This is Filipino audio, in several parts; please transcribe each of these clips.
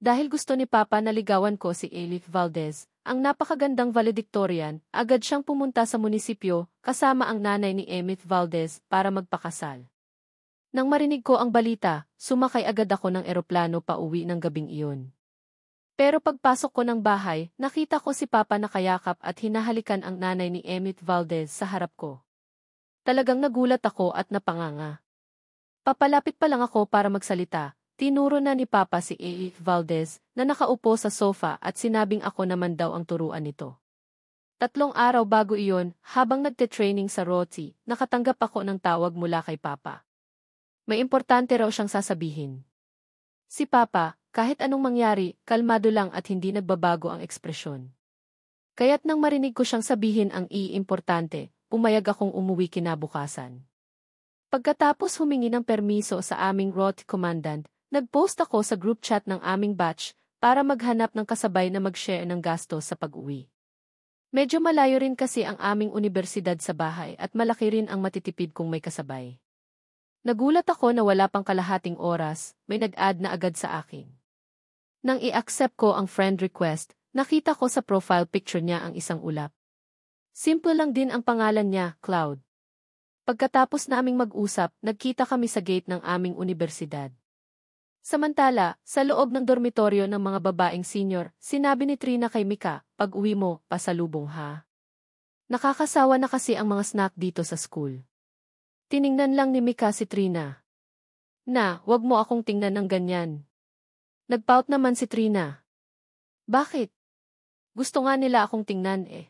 Dahil gusto ni Papa na ligawan ko si Elif Valdez, ang napakagandang valedictorian, agad siyang pumunta sa munisipyo kasama ang nanay ni Emith Valdez para magpakasal. Nang marinig ko ang balita, sumakay agad ako ng eroplano pauwi ng gabing iyon. Pero pagpasok ko ng bahay, nakita ko si Papa nakayakap at hinahalikan ang nanay ni Emith Valdez sa harap ko. Talagang nagulat ako at napanganga. Papalapit pa lang ako para magsalita. Tinuro na ni Papa si Elif Valdez na nakaupo sa sofa at sinabing ako naman daw ang turuan nito. 3 araw bago iyon, habang nagte-training sa ROTC, nakatanggap ako ng tawag mula kay Papa. May importante raw siyang sasabihin. Si Papa, kahit anong mangyari, kalmado lang at hindi nagbabago ang ekspresyon. Kaya't nang marinig ko siyang sabihin ang importante, pumayag akong umuwi kinabukasan. Pagkatapos humingi ng permiso sa aming ROTC commandant, nag-post ako sa group chat ng aming batch para maghanap ng kasabay na mag-share ng gastos sa pag-uwi. Medyo malayo rin kasi ang aming unibersidad sa bahay at malaki rin ang matitipid kung may kasabay. Nagulat ako na wala pang kalahating oras, may nag-add na agad sa akin. Nang i-accept ko ang friend request, nakita ko sa profile picture niya ang isang ulap. Simple lang din ang pangalan niya, Cloud. Pagkatapos naming mag-usap, nagkita kami sa gate ng aming unibersidad. Samantala, sa loob ng dormitoryo ng mga babaeng senior, sinabi ni Trina kay Mika, pag-uwi mo, pasalubong ha. Nakakasawa na kasi ang mga snack dito sa school. Tiningnan lang ni Mika si Trina. Na, wag mo akong tingnan ng ganyan. Nagpout naman si Trina. Bakit? Gusto nga nila akong tingnan eh.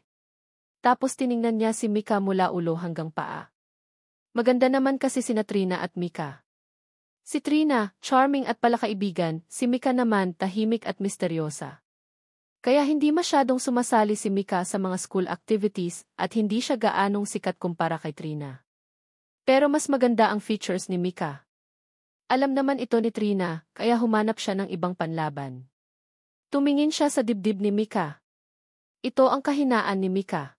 Tapos tiningnan niya si Mika mula ulo hanggang paa. Maganda naman kasi sina Trina at Mika. Si Trina, charming at palakaibigan, si Mika naman tahimik at misteryosa. Kaya hindi masyadong sumasali si Mika sa mga school activities at hindi siya gaanong sikat kumpara kay Trina. Pero mas maganda ang features ni Mika. Alam naman ito ni Trina, kaya humanap siya ng ibang panlaban. Tumingin siya sa dibdib ni Mika. Ito ang kahinaan ni Mika.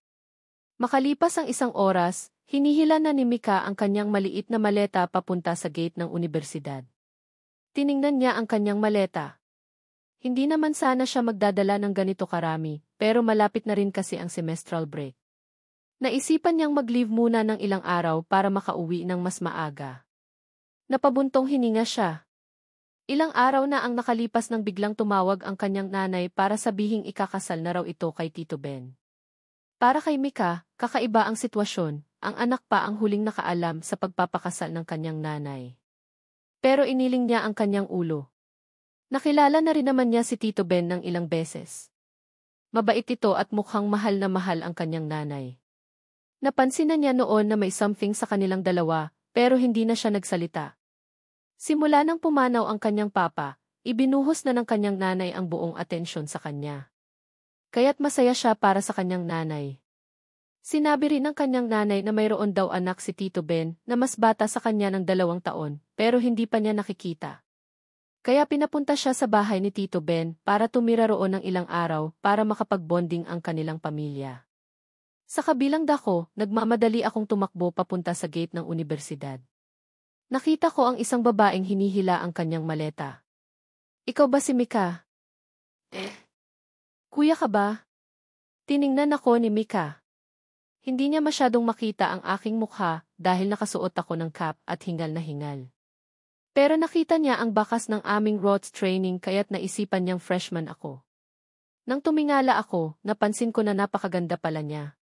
Makalipas ang 1 oras, hinihila na ni Mika ang kanyang maliit na maleta papunta sa gate ng unibersidad. Tiningnan niya ang kanyang maleta. Hindi naman sana siya magdadala ng ganito karami, pero malapit na rin kasi ang semestral break. Naisipan niyang mag-leave muna ng ilang araw para makauwi ng mas maaga. Napabuntong hininga siya. Ilang araw na ang nakalipas nang biglang tumawag ang kanyang nanay para sabihing ikakasal na raw ito kay Tito Ben. Para kay Mika, kakaiba ang sitwasyon. Ang anak pa ang huling nakaalam sa pagpapakasal ng kanyang nanay. Pero iniling niya ang kanyang ulo. Nakilala na rin naman niya si Tito Ben ng ilang beses. Mabait ito at mukhang mahal na mahal ang kanyang nanay. Napansin na niya noon na may something sa kanilang dalawa, pero hindi na siya nagsalita. Simula nang pumanaw ang kanyang papa, ibinuhos na ng kanyang nanay ang buong atensyon sa kanya. Kaya't masaya siya para sa kanyang nanay. Sinabi rin ng kanyang nanay na mayroon daw anak si Tito Ben na mas bata sa kanya ng 2 taon, pero hindi pa niya nakikita. Kaya pinapunta siya sa bahay ni Tito Ben para tumira roon ng ilang araw para makapag-bonding ang kanilang pamilya. Sa kabilang dako, nagmamadali akong tumakbo papunta sa gate ng unibersidad. Nakita ko ang isang babaeng hinihila ang kanyang maleta. Ikaw ba si Mika? Kuya ka ba? Tiningnan ako ni Mika. Hindi niya masyadong makita ang aking mukha dahil nakasuot ako ng cap at hingal na hingal. Pero nakita niya ang bakas ng aming ROTC training kaya't naisipan niyang freshman ako. Nang tumingala ako, napansin ko na napakaganda pala niya.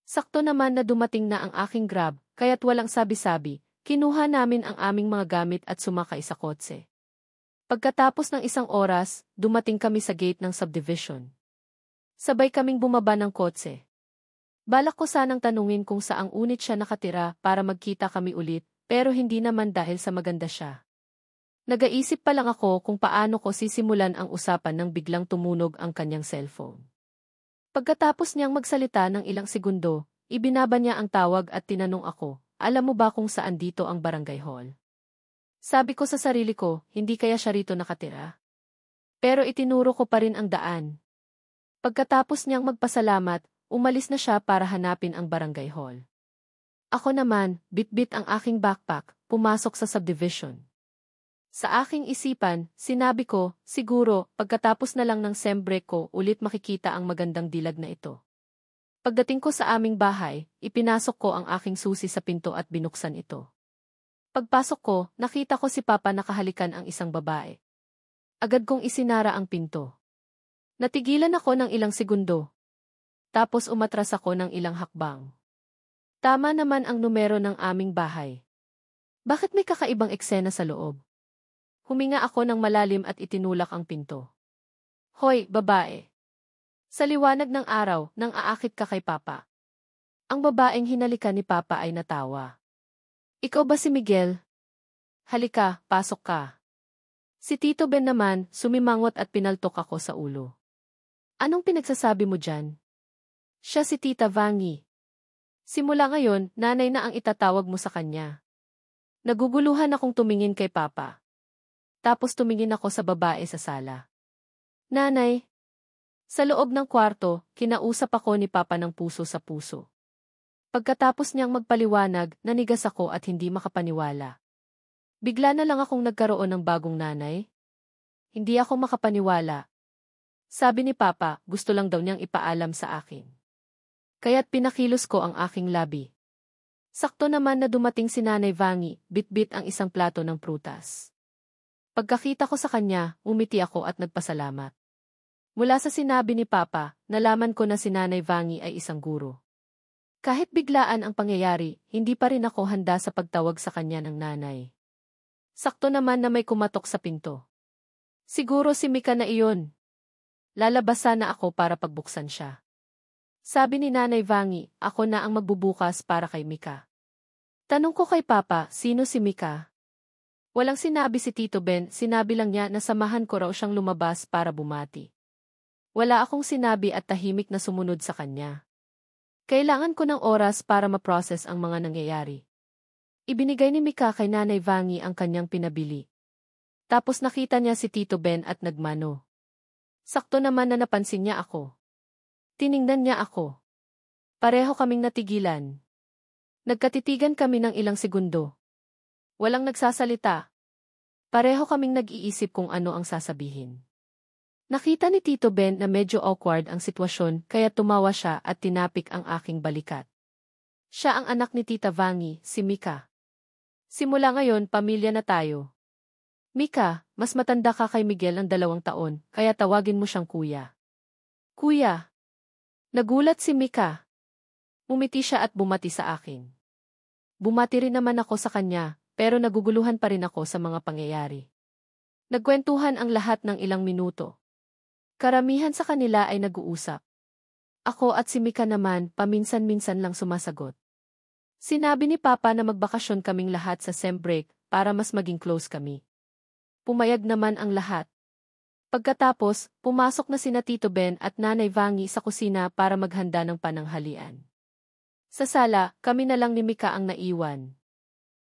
Sakto naman na dumating na ang aking grab, kaya't walang sabi-sabi, kinuha namin ang aming mga gamit at sumakay sa kotse. Pagkatapos ng 1 oras, dumating kami sa gate ng subdivision. Sabay kaming bumaba ng kotse. Balak ko sanang tanungin kung saang unit siya nakatira para magkita kami ulit, pero hindi naman dahil sa maganda siya. Nagaisip pa lang ako kung paano ko sisimulan ang usapan nang biglang tumunog ang kanyang cellphone. Pagkatapos niyang magsalita ng ilang segundo, ibinaba niya ang tawag at tinanong ako, alam mo ba kung saan dito ang barangay hall? Sabi ko sa sarili ko, hindi kaya siya rito nakatira? Pero itinuro ko pa rin ang daan. Pagkatapos niyang magpasalamat, umalis na siya para hanapin ang barangay hall. Ako naman, bit-bit ang aking backpack, pumasok sa subdivision. Sa aking isipan, sinabi ko, siguro, pagkatapos na lang ng sem break ko ulit makikita ang magandang dilag na ito. Pagdating ko sa aming bahay, ipinasok ko ang aking susi sa pinto at binuksan ito. Pagpasok ko, nakita ko si Papa nakahalikan ang isang babae. Agad kong isinara ang pinto. Natigilan ako ng ilang segundo. Tapos umatras ako ng ilang hakbang. Tama naman ang numero ng aming bahay. Bakit may kakaibang eksena sa loob? Huminga ako ng malalim at itinulak ang pinto. Hoy, babae! Sa liwanag ng araw, nang aakit ka kay Papa. Ang babaeng hinalikan ni Papa ay natawa. Ikaw ba si Miguel? Halika, pasok ka. Si Tito Ben naman, sumimangot at pinaltok ako sa ulo. Anong pinagsasabi mo dyan? Siya si Tita Vangie. Simula ngayon, nanay na ang itatawag mo sa kanya. Naguguluhan akong tumingin kay Papa. Tapos tumingin ako sa babae sa sala. Nanay. Sa loob ng kwarto, kinausap ako ni Papa ng puso sa puso. Pagkatapos niyang magpaliwanag, nanigas ako at hindi makapaniwala. Bigla na lang akong nagkaroon ng bagong nanay. Hindi ako makapaniwala. Sabi ni Papa, gusto lang daw niyang ipaalam sa akin. Kaya't pinakilos ko ang aking labi. Sakto naman na dumating si Nanay Vangie, bit-bit ang isang plato ng prutas. Pagkakita ko sa kanya, umiti ako at nagpasalamat. Mula sa sinabi ni Papa, nalaman ko na si Nanay Vangie ay isang guro. Kahit biglaan ang pangyayari, hindi pa rin ako handa sa pagtawag sa kanya ng nanay. Sakto naman na may kumatok sa pinto. Siguro si Mika na iyon. Lalabas sana ako para pagbuksan siya. Sabi ni Nanay Vangie, ako na ang magbubukas para kay Mika. Tanong ko kay Papa, sino si Mika? Walang sinabi si Tito Ben, sinabi lang niya na samahan ko raw siyang lumabas para bumati. Wala akong sinabi at tahimik na sumunod sa kanya. Kailangan ko ng oras para ma-process ang mga nangyayari. Ibinigay ni Mika kay Nanay Vangie ang kanyang pinabili. Tapos nakita niya si Tito Ben at nagmano. Sakto naman na napansin niya ako. Tiningnan niya ako. Pareho kaming natigilan. Nagkatitigan kami ng ilang segundo. Walang nagsasalita. Pareho kaming nag-iisip kung ano ang sasabihin. Nakita ni Tito Ben na medyo awkward ang sitwasyon kaya tumawa siya at tinapik ang aking balikat. Siya ang anak ni Tita Vangie, si Mika. Simula ngayon, pamilya na tayo. Mika, mas matanda ka kay Miguel ng 2 taon, kaya tawagin mo siyang kuya. Kuya. Nagulat si Mika. Umiti siya at bumati sa akin. Bumati rin naman ako sa kanya. Pero naguguluhan pa rin ako sa mga pangyayari. Nagkwentuhan ang lahat ng ilang minuto. Karamihan sa kanila ay nag-uusap. Ako at si Mika naman, paminsan-minsan lang sumasagot. Sinabi ni Papa na magbakasyon kaming lahat sa sem break para mas maging close kami. Pumayag naman ang lahat. Pagkatapos, pumasok na sina Tito Ben at Nanay Vangie sa kusina para maghanda ng pananghalian. Sa sala, kami na lang ni Mika ang naiwan.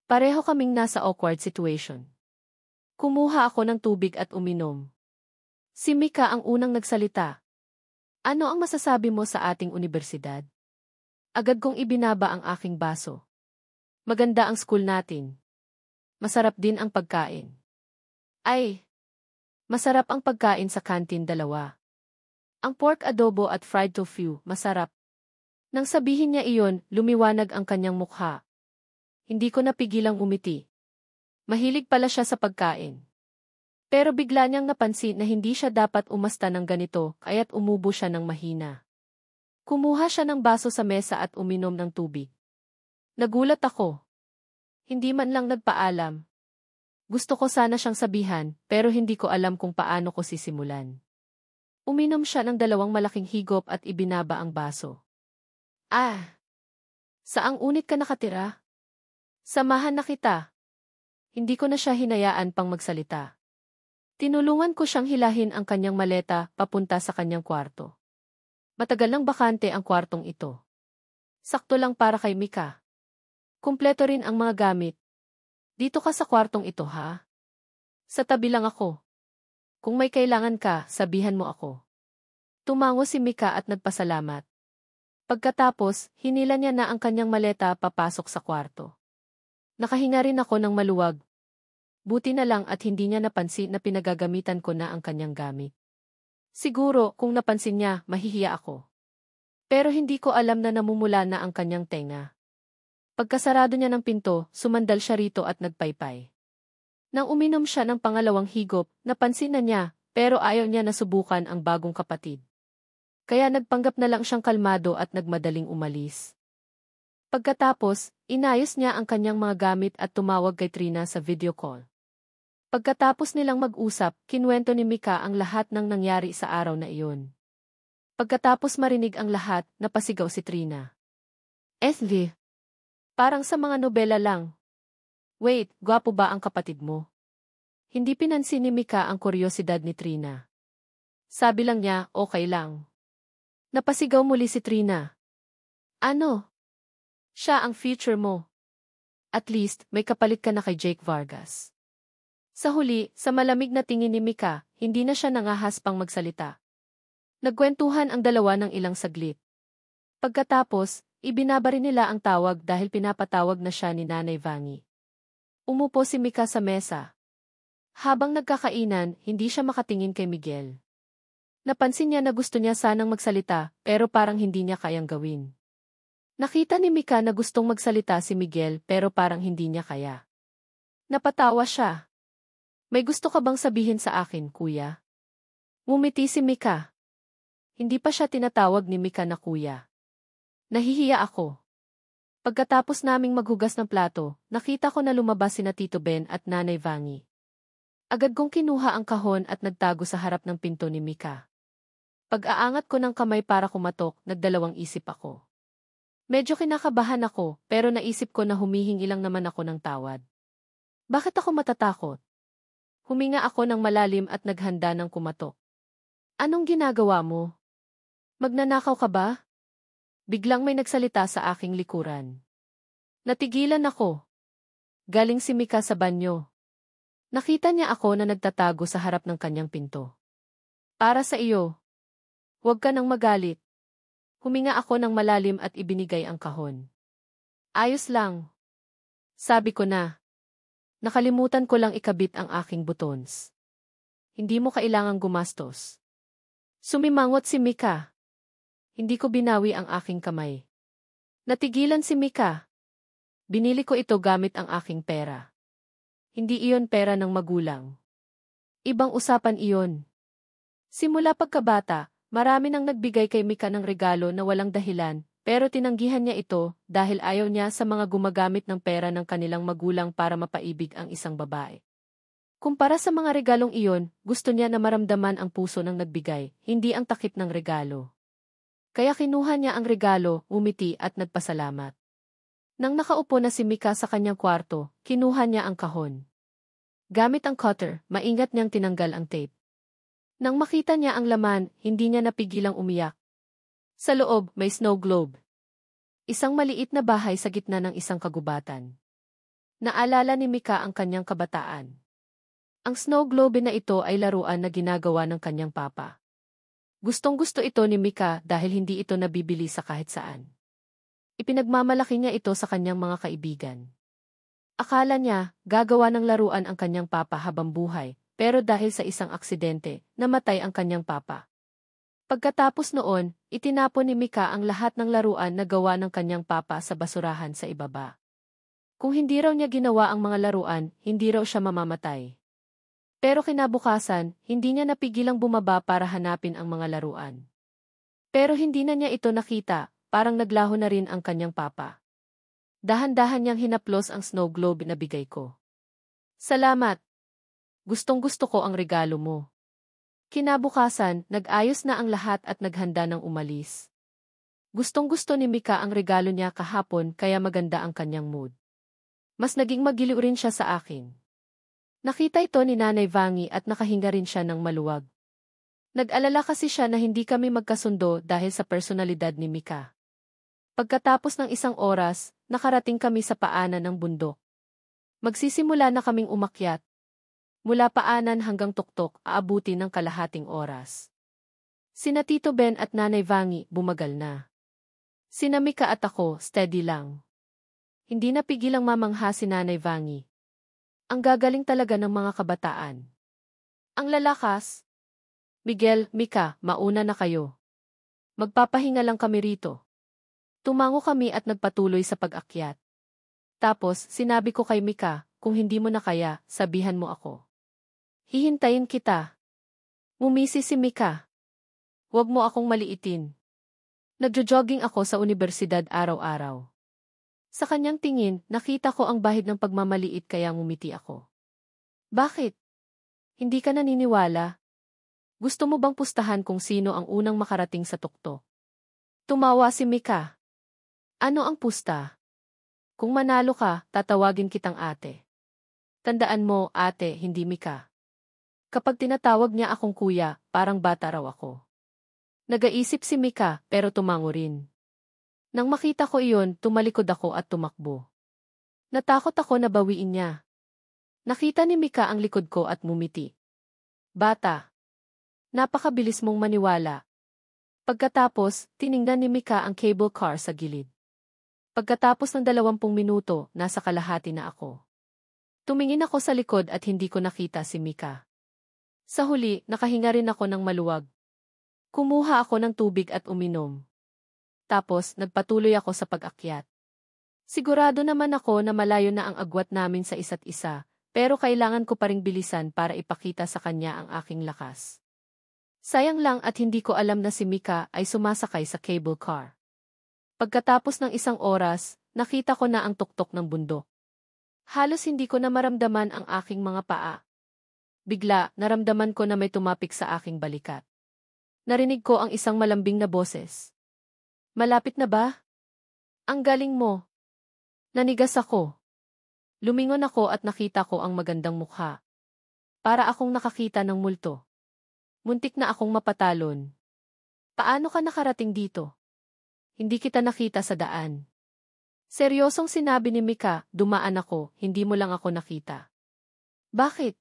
Pareho kaming nasa awkward situation. Kumuha ako ng tubig at uminom. Si Mika ang unang nagsalita. Ano ang masasabi mo sa ating unibersidad? Agad kong ibinaba ang aking baso. Maganda ang school natin. Masarap din ang pagkain. Ay! Masarap ang pagkain sa kantin 2. Ang pork adobo at fried tofu, masarap. Nang sabihin niya iyon, lumiwanag ang kanyang mukha. Hindi ko napigilang umiti. Mahilig pala siya sa pagkain. Pero bigla niyang napansin na hindi siya dapat umasta ng ganito, kaya't umubo siya ng mahina. Kumuha siya ng baso sa mesa at uminom ng tubig. Nagulat ako. Hindi man lang nagpaalam. Gusto ko sana siyang sabihan, pero hindi ko alam kung paano ko sisimulan. Uminom siya ng 2 malaking higop at ibinaba ang baso. Ah! Saang unit ka nakatira? Samahan na kita. Hindi ko na siya hinayaan pang magsalita. Tinulungan ko siyang hilahin ang kanyang maleta papunta sa kanyang kwarto. Matagal nang bakante ang kwartong ito. Sakto lang para kay Mika. Kumpleto rin ang mga gamit. Dito ka sa kwartong ito, ha? Sa tabi lang ako. Kung may kailangan ka, sabihan mo ako. Tumango si Mika at nagpasalamat. Pagkatapos, hinila niya na ang kanyang maleta papasok sa kwarto. Nakahinga rin ako ng maluwag. Buti na lang at hindi niya napansin na pinagagamitan ko na ang kanyang gamit. Siguro, kung napansin niya, mahihiya ako. Pero hindi ko alam na namumula na ang kanyang tenga. Pagkasarado niya ng pinto, sumandal siya rito at nagpaypay. Nang uminom siya ng pangalawang higop, napansin na niya, pero ayaw niya na subukan ang bagong kapatid. Kaya nagpanggap na lang siyang kalmado at nagmadaling umalis. Pagkatapos, inayos niya ang kanyang mga gamit at tumawag kay Trina sa video call. Pagkatapos nilang mag-usap, kinuwento ni Mika ang lahat ng nangyari sa araw na iyon. Pagkatapos marinig ang lahat, napasigaw si Trina. "Ethel, parang sa mga nobela lang. Wait, gwapo ba ang kapatid mo?" Hindi pinansin ni Mika ang kuryosidad ni Trina. Sabi lang niya, okay lang. Napasigaw muli si Trina. "Ano? Siya ang future mo. At least, may kapalit ka na kay Jake Vargas." Sa huli, sa malamig na tingin ni Mika, hindi na siya nangahas pang magsalita. Nagkwentuhan ang dalawa ng ilang saglit. Pagkatapos, ibinabari nila ang tawag dahil pinapatawag na siya ni Nanay Vangi. Umupo si Mika sa mesa. Habang nagkakainan, hindi siya makatingin kay Miguel. Napansin niya na gusto niya sanang magsalita, pero parang hindi niya kayang gawin. Nakita ni Mika na gustong magsalita si Miguel pero parang hindi niya kaya. Napatawa siya. "May gusto ka bang sabihin sa akin, kuya?" Ngumiti si Mika. Hindi pa siya tinatawag ni Mika na kuya. "Nahihiya ako." Pagkatapos naming maghugas ng plato, nakita ko na lumabas sina Tito Ben at Nanay Vangi. Agad kong kinuha ang kahon at nagtago sa harap ng pinto ni Mika. Pag-aangat ko ng kamay para kumatok, nagdalawang isip ako. Medyo kinakabahan ako, pero naisip ko na humihingi lang naman ako ng tawad. Bakit ako matatakot? Huminga ako ng malalim at naghanda ng kumatok. "Anong ginagawa mo? Magnanakaw ka ba?" Biglang may nagsalita sa aking likuran. Natigilan ako. Galing si Mika sa banyo. Nakita niya ako na nagtatago sa harap ng kanyang pinto. "Para sa iyo. Huwag ka nang magalit." Huminga ako ng malalim at ibinigay ang kahon. "Ayos lang." Sabi ko na. Nakalimutan ko lang ikabit ang aking buttons. "Hindi mo kailangang gumastos." Sumimangot si Mika. Hindi ko binawi ang aking kamay. Natigilan si Mika. "Binili ko ito gamit ang aking pera. Hindi iyon pera ng magulang. Ibang usapan iyon." Simula pagkabata, marami nang nagbigay kay Mika ng regalo na walang dahilan, pero tinanggihan niya ito dahil ayaw niya sa mga gumagamit ng pera ng kanilang magulang para mapaibig ang isang babae. Kumpara sa mga regalong iyon, gusto niya na maramdaman ang puso ng nagbigay, hindi ang takip ng regalo. Kaya kinuha niya ang regalo, umiti at nagpasalamat. Nang nakaupo na si Mika sa kanyang kwarto, kinuha niya ang kahon. Gamit ang cutter, maingat niyang tinanggal ang tape. Nang makita niya ang laman, hindi niya napigilang umiyak. Sa loob, may snow globe. Isang maliit na bahay sa gitna ng isang kagubatan. Naalala ni Mika ang kanyang kabataan. Ang snow globe na ito ay laruan na ginagawa ng kanyang papa. Gustong-gusto ito ni Mika dahil hindi ito nabibili sa kahit saan. Ipinagmamalaki niya ito sa kanyang mga kaibigan. Akala niya, gagawa ng laruan ang kanyang papa habang buhay, pero dahil sa isang aksidente, namatay ang kanyang papa. Pagkatapos noon, itinapon ni Mika ang lahat ng laruan na gawa ng kanyang papa sa basurahan sa ibaba. Kung hindi raw niya ginawa ang mga laruan, hindi raw siya mamamatay. Pero kinabukasan, hindi niya napigilang bumaba para hanapin ang mga laruan. Pero hindi na niya ito nakita, parang naglaho na rin ang kanyang papa. Dahan-dahan niyang hinaplos ang snow globe na bigay ko. "Salamat. Gustong-gusto ko ang regalo mo." Kinabukasan, nag-ayos na ang lahat at naghanda ng umalis. Gustong-gusto ni Mika ang regalo niya kahapon kaya maganda ang kanyang mood. Mas naging magiliw rin siya sa akin. Nakita ito ni Nanay Vangi at nakahinga rin siya ng maluwag. Nag-alala kasi siya na hindi kami magkasundo dahil sa personalidad ni Mika. Pagkatapos ng isang oras, nakarating kami sa paanan ng bundok. Magsisimula na kaming umakyat. Mula paanan hanggang tuktok, aabuti ng kalahating oras. Sina Tito Ben at Nanay Vangi, bumagal na. Sina Mika at ako, steady lang. Hindi napigilang mamangha si Nanay Vangi. Ang gagaling talaga ng mga kabataan. Ang lalakas. Miguel, Mika, mauna na kayo. Magpapahinga lang kami rito. Tumango kami at nagpatuloy sa pag-akyat. Tapos, sinabi ko kay Mika, kung hindi mo na kaya, sabihan mo ako. Hihintayin kita. Ngumisi si Mika. Huwag mo akong maliitin. Nagjo-jogging ako sa universidad araw-araw. Sa kanyang tingin, nakita ko ang bahid ng pagmamaliit kaya ngumiti ako. Bakit? Hindi ka naniniwala? Gusto mo bang pustahan kung sino ang unang makarating sa tuktok? Tumawa si Mika. Ano ang pusta? Kung manalo ka, tatawagin kitang ate. Tandaan mo, ate, hindi Mika. Kapag tinatawag niya akong kuya, parang bata raw ako. Nagaisip si Mika, pero tumango rin. Nang makita ko iyon, tumalikod ako at tumakbo. Natakot ako na bawiin niya. Nakita ni Mika ang likod ko at mumiti. Bata. Napakabilis mong maniwala. Pagkatapos, tiningnan ni Mika ang cable car sa gilid. Pagkatapos ng 20 minuto, nasa kalahati na ako. Tumingin ako sa likod at hindi ko nakita si Mika. Sa huli, nakahinga rin ako ng maluwag. Kumuha ako ng tubig at uminom. Tapos, nagpatuloy ako sa pag-akyat. Sigurado naman ako na malayo na ang agwat namin sa isa't isa, pero kailangan ko pa ring bilisan para ipakita sa kanya ang aking lakas. Sayang lang at hindi ko alam na si Mika ay sumasakay sa cable car. Pagkatapos ng 1 oras, nakita ko na ang tuktok ng bundok. Halos hindi ko na maramdaman ang aking mga paa. Bigla, naramdaman ko na may tumapik sa aking balikat. Narinig ko ang isang malambing na boses. Malapit na ba? Ang galing mo. Nanigas ako. Lumingon ako at nakita ko ang magandang mukha. Para akong nakakita ng multo. Muntik na akong mapatalon. Paano ka nakarating dito? Hindi kita nakita sa daan. Seryosong sinabi ni Mika, dumaan ako, hindi mo lang ako nakita. Bakit?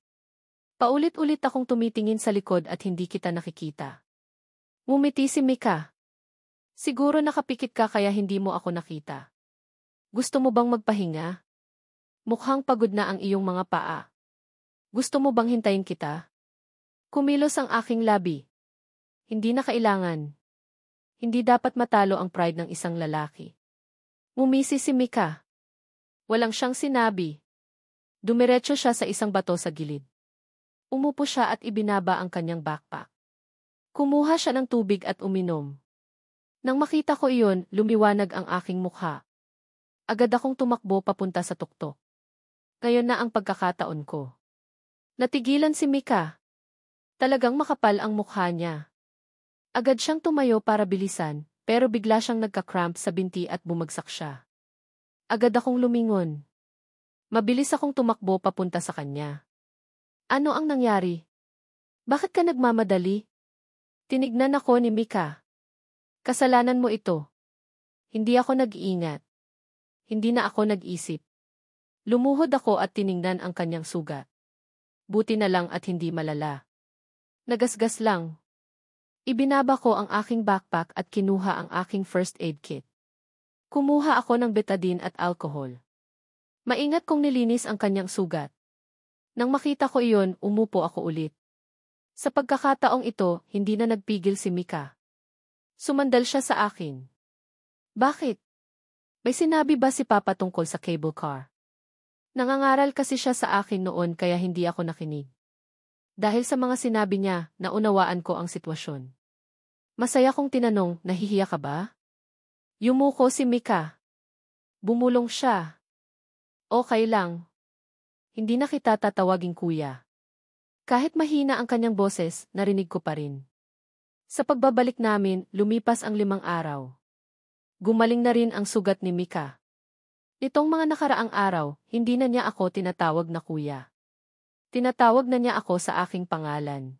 Paulit-ulit akong tumitingin sa likod at hindi kita nakikita. Ngumiti si Mika. Siguro nakapikit ka kaya hindi mo ako nakita. Gusto mo bang magpahinga? Mukhang pagod na ang iyong mga paa. Gusto mo bang hintayin kita? Kumilos ang aking labi. Hindi na kailangan. Hindi dapat matalo ang pride ng isang lalaki. Ngumisi si Mika. Walang siyang sinabi. Dumiretso siya sa isang bato sa gilid. Umupo siya at ibinaba ang kanyang backpack. Kumuha siya ng tubig at uminom. Nang makita ko iyon, lumiwanag ang aking mukha. Agad akong tumakbo papunta sa tuktok. Ngayon na ang pagkakataon ko. Natigilan si Mika. Talagang makapal ang mukha niya. Agad siyang tumayo para bilisan, pero bigla siyang nagka-cramp sa binti at bumagsak siya. Agad akong lumingon. Mabilis akong tumakbo papunta sa kanya. Ano ang nangyari? Bakit ka nagmamadali? Tinignan ako ni Mika. Kasalanan mo ito. Hindi ako nag-iingat. Hindi na ako nag-isip. Lumuhod ako at tiningnan ang kanyang sugat. Buti na lang at hindi malala. Nagasgas lang. Ibinaba ko ang aking backpack at kinuha ang aking first aid kit. Kumuha ako ng betadine at alcohol. Maingat kong nilinis ang kanyang sugat. Nang makita ko iyon, umupo ako ulit. Sa pagkakataong ito, hindi na nagpigil si Mika. Sumandal siya sa akin. Bakit? May sinabi ba si Papa tungkol sa cable car? Nangangaral kasi siya sa akin noon kaya hindi ako nakinig. Dahil sa mga sinabi niya, naunawaan ko ang sitwasyon. Masaya kong tinanong, nahihiya ka ba? Yumuko si Mika. Bumulong siya. Okay lang. Hindi na kita tatawaging kuya. Kahit mahina ang kanyang boses, narinig ko pa rin. Sa pagbabalik namin, lumipas ang 5 araw. Gumaling na rin ang sugat ni Mika. Nitong mga nakaraang araw, hindi na niya ako tinatawag na kuya. Tinatawag na niya ako sa aking pangalan.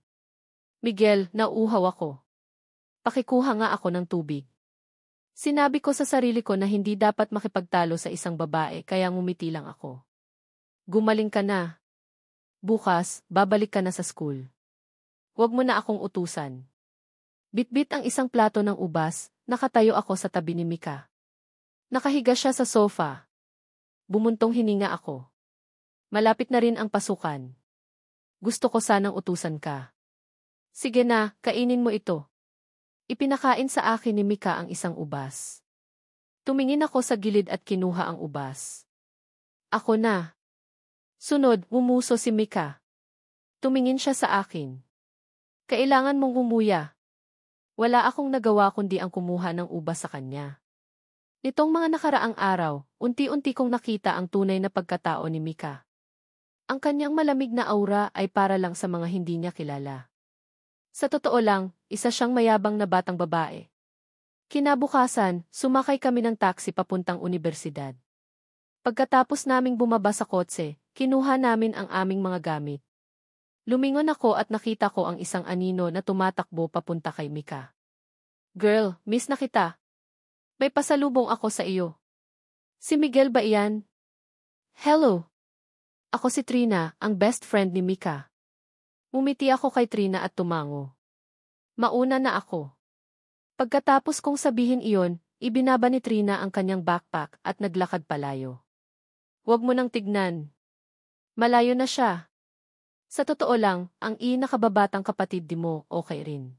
Miguel, nauuhaw ako. Pakikuha nga ako ng tubig. Sinabi ko sa sarili ko na hindi dapat makipagtalo sa isang babae kaya ngumiti lang ako. Gumaling ka na. Bukas, babalik ka na sa school. Huwag mo na akong utusan. Bitbit ang isang plato ng ubas, nakatayo ako sa tabi ni Mika. Nakahiga siya sa sofa. Bumuntong hininga ako. Malapit na rin ang pasukan. Gusto ko sanang utusan ka. Sige na, kainin mo ito. Ipinakain sa akin ni Mika ang isang ubas. Tumingin ako sa gilid at kinuha ang ubas. Ako na. Sunod, umuso si Mika. Tumingin siya sa akin. Kailangan mong umuya. Wala akong nagawa kundi ang kumuha ng ubas sa kanya. Nitong mga nakaraang araw, unti-unti kong nakita ang tunay na pagkatao ni Mika. Ang kanyang malamig na aura ay para lang sa mga hindi niya kilala. Sa totoo lang, isa siyang mayabang na batang babae. Kinabukasan, sumakay kami ng taxi papuntang unibersidad. Pagkatapos naming bumaba sa kotse, kinuha namin ang aming mga gamit. Lumingon ako at nakita ko ang isang anino na tumatakbo papunta kay Mika. Girl, miss na kita. May pasalubong ako sa iyo. Si Miguel ba iyan? Hello. Ako si Trina, ang best friend ni Mika. Umiti ako kay Trina at tumango. Mauna na ako. Pagkatapos kong sabihin iyon, ibinaba ni Trina ang kanyang backpack at naglakad palayo. Huwag mo nang tignan. Malayo na siya. Sa totoo lang, ang nakababatang kapatid di mo okay rin.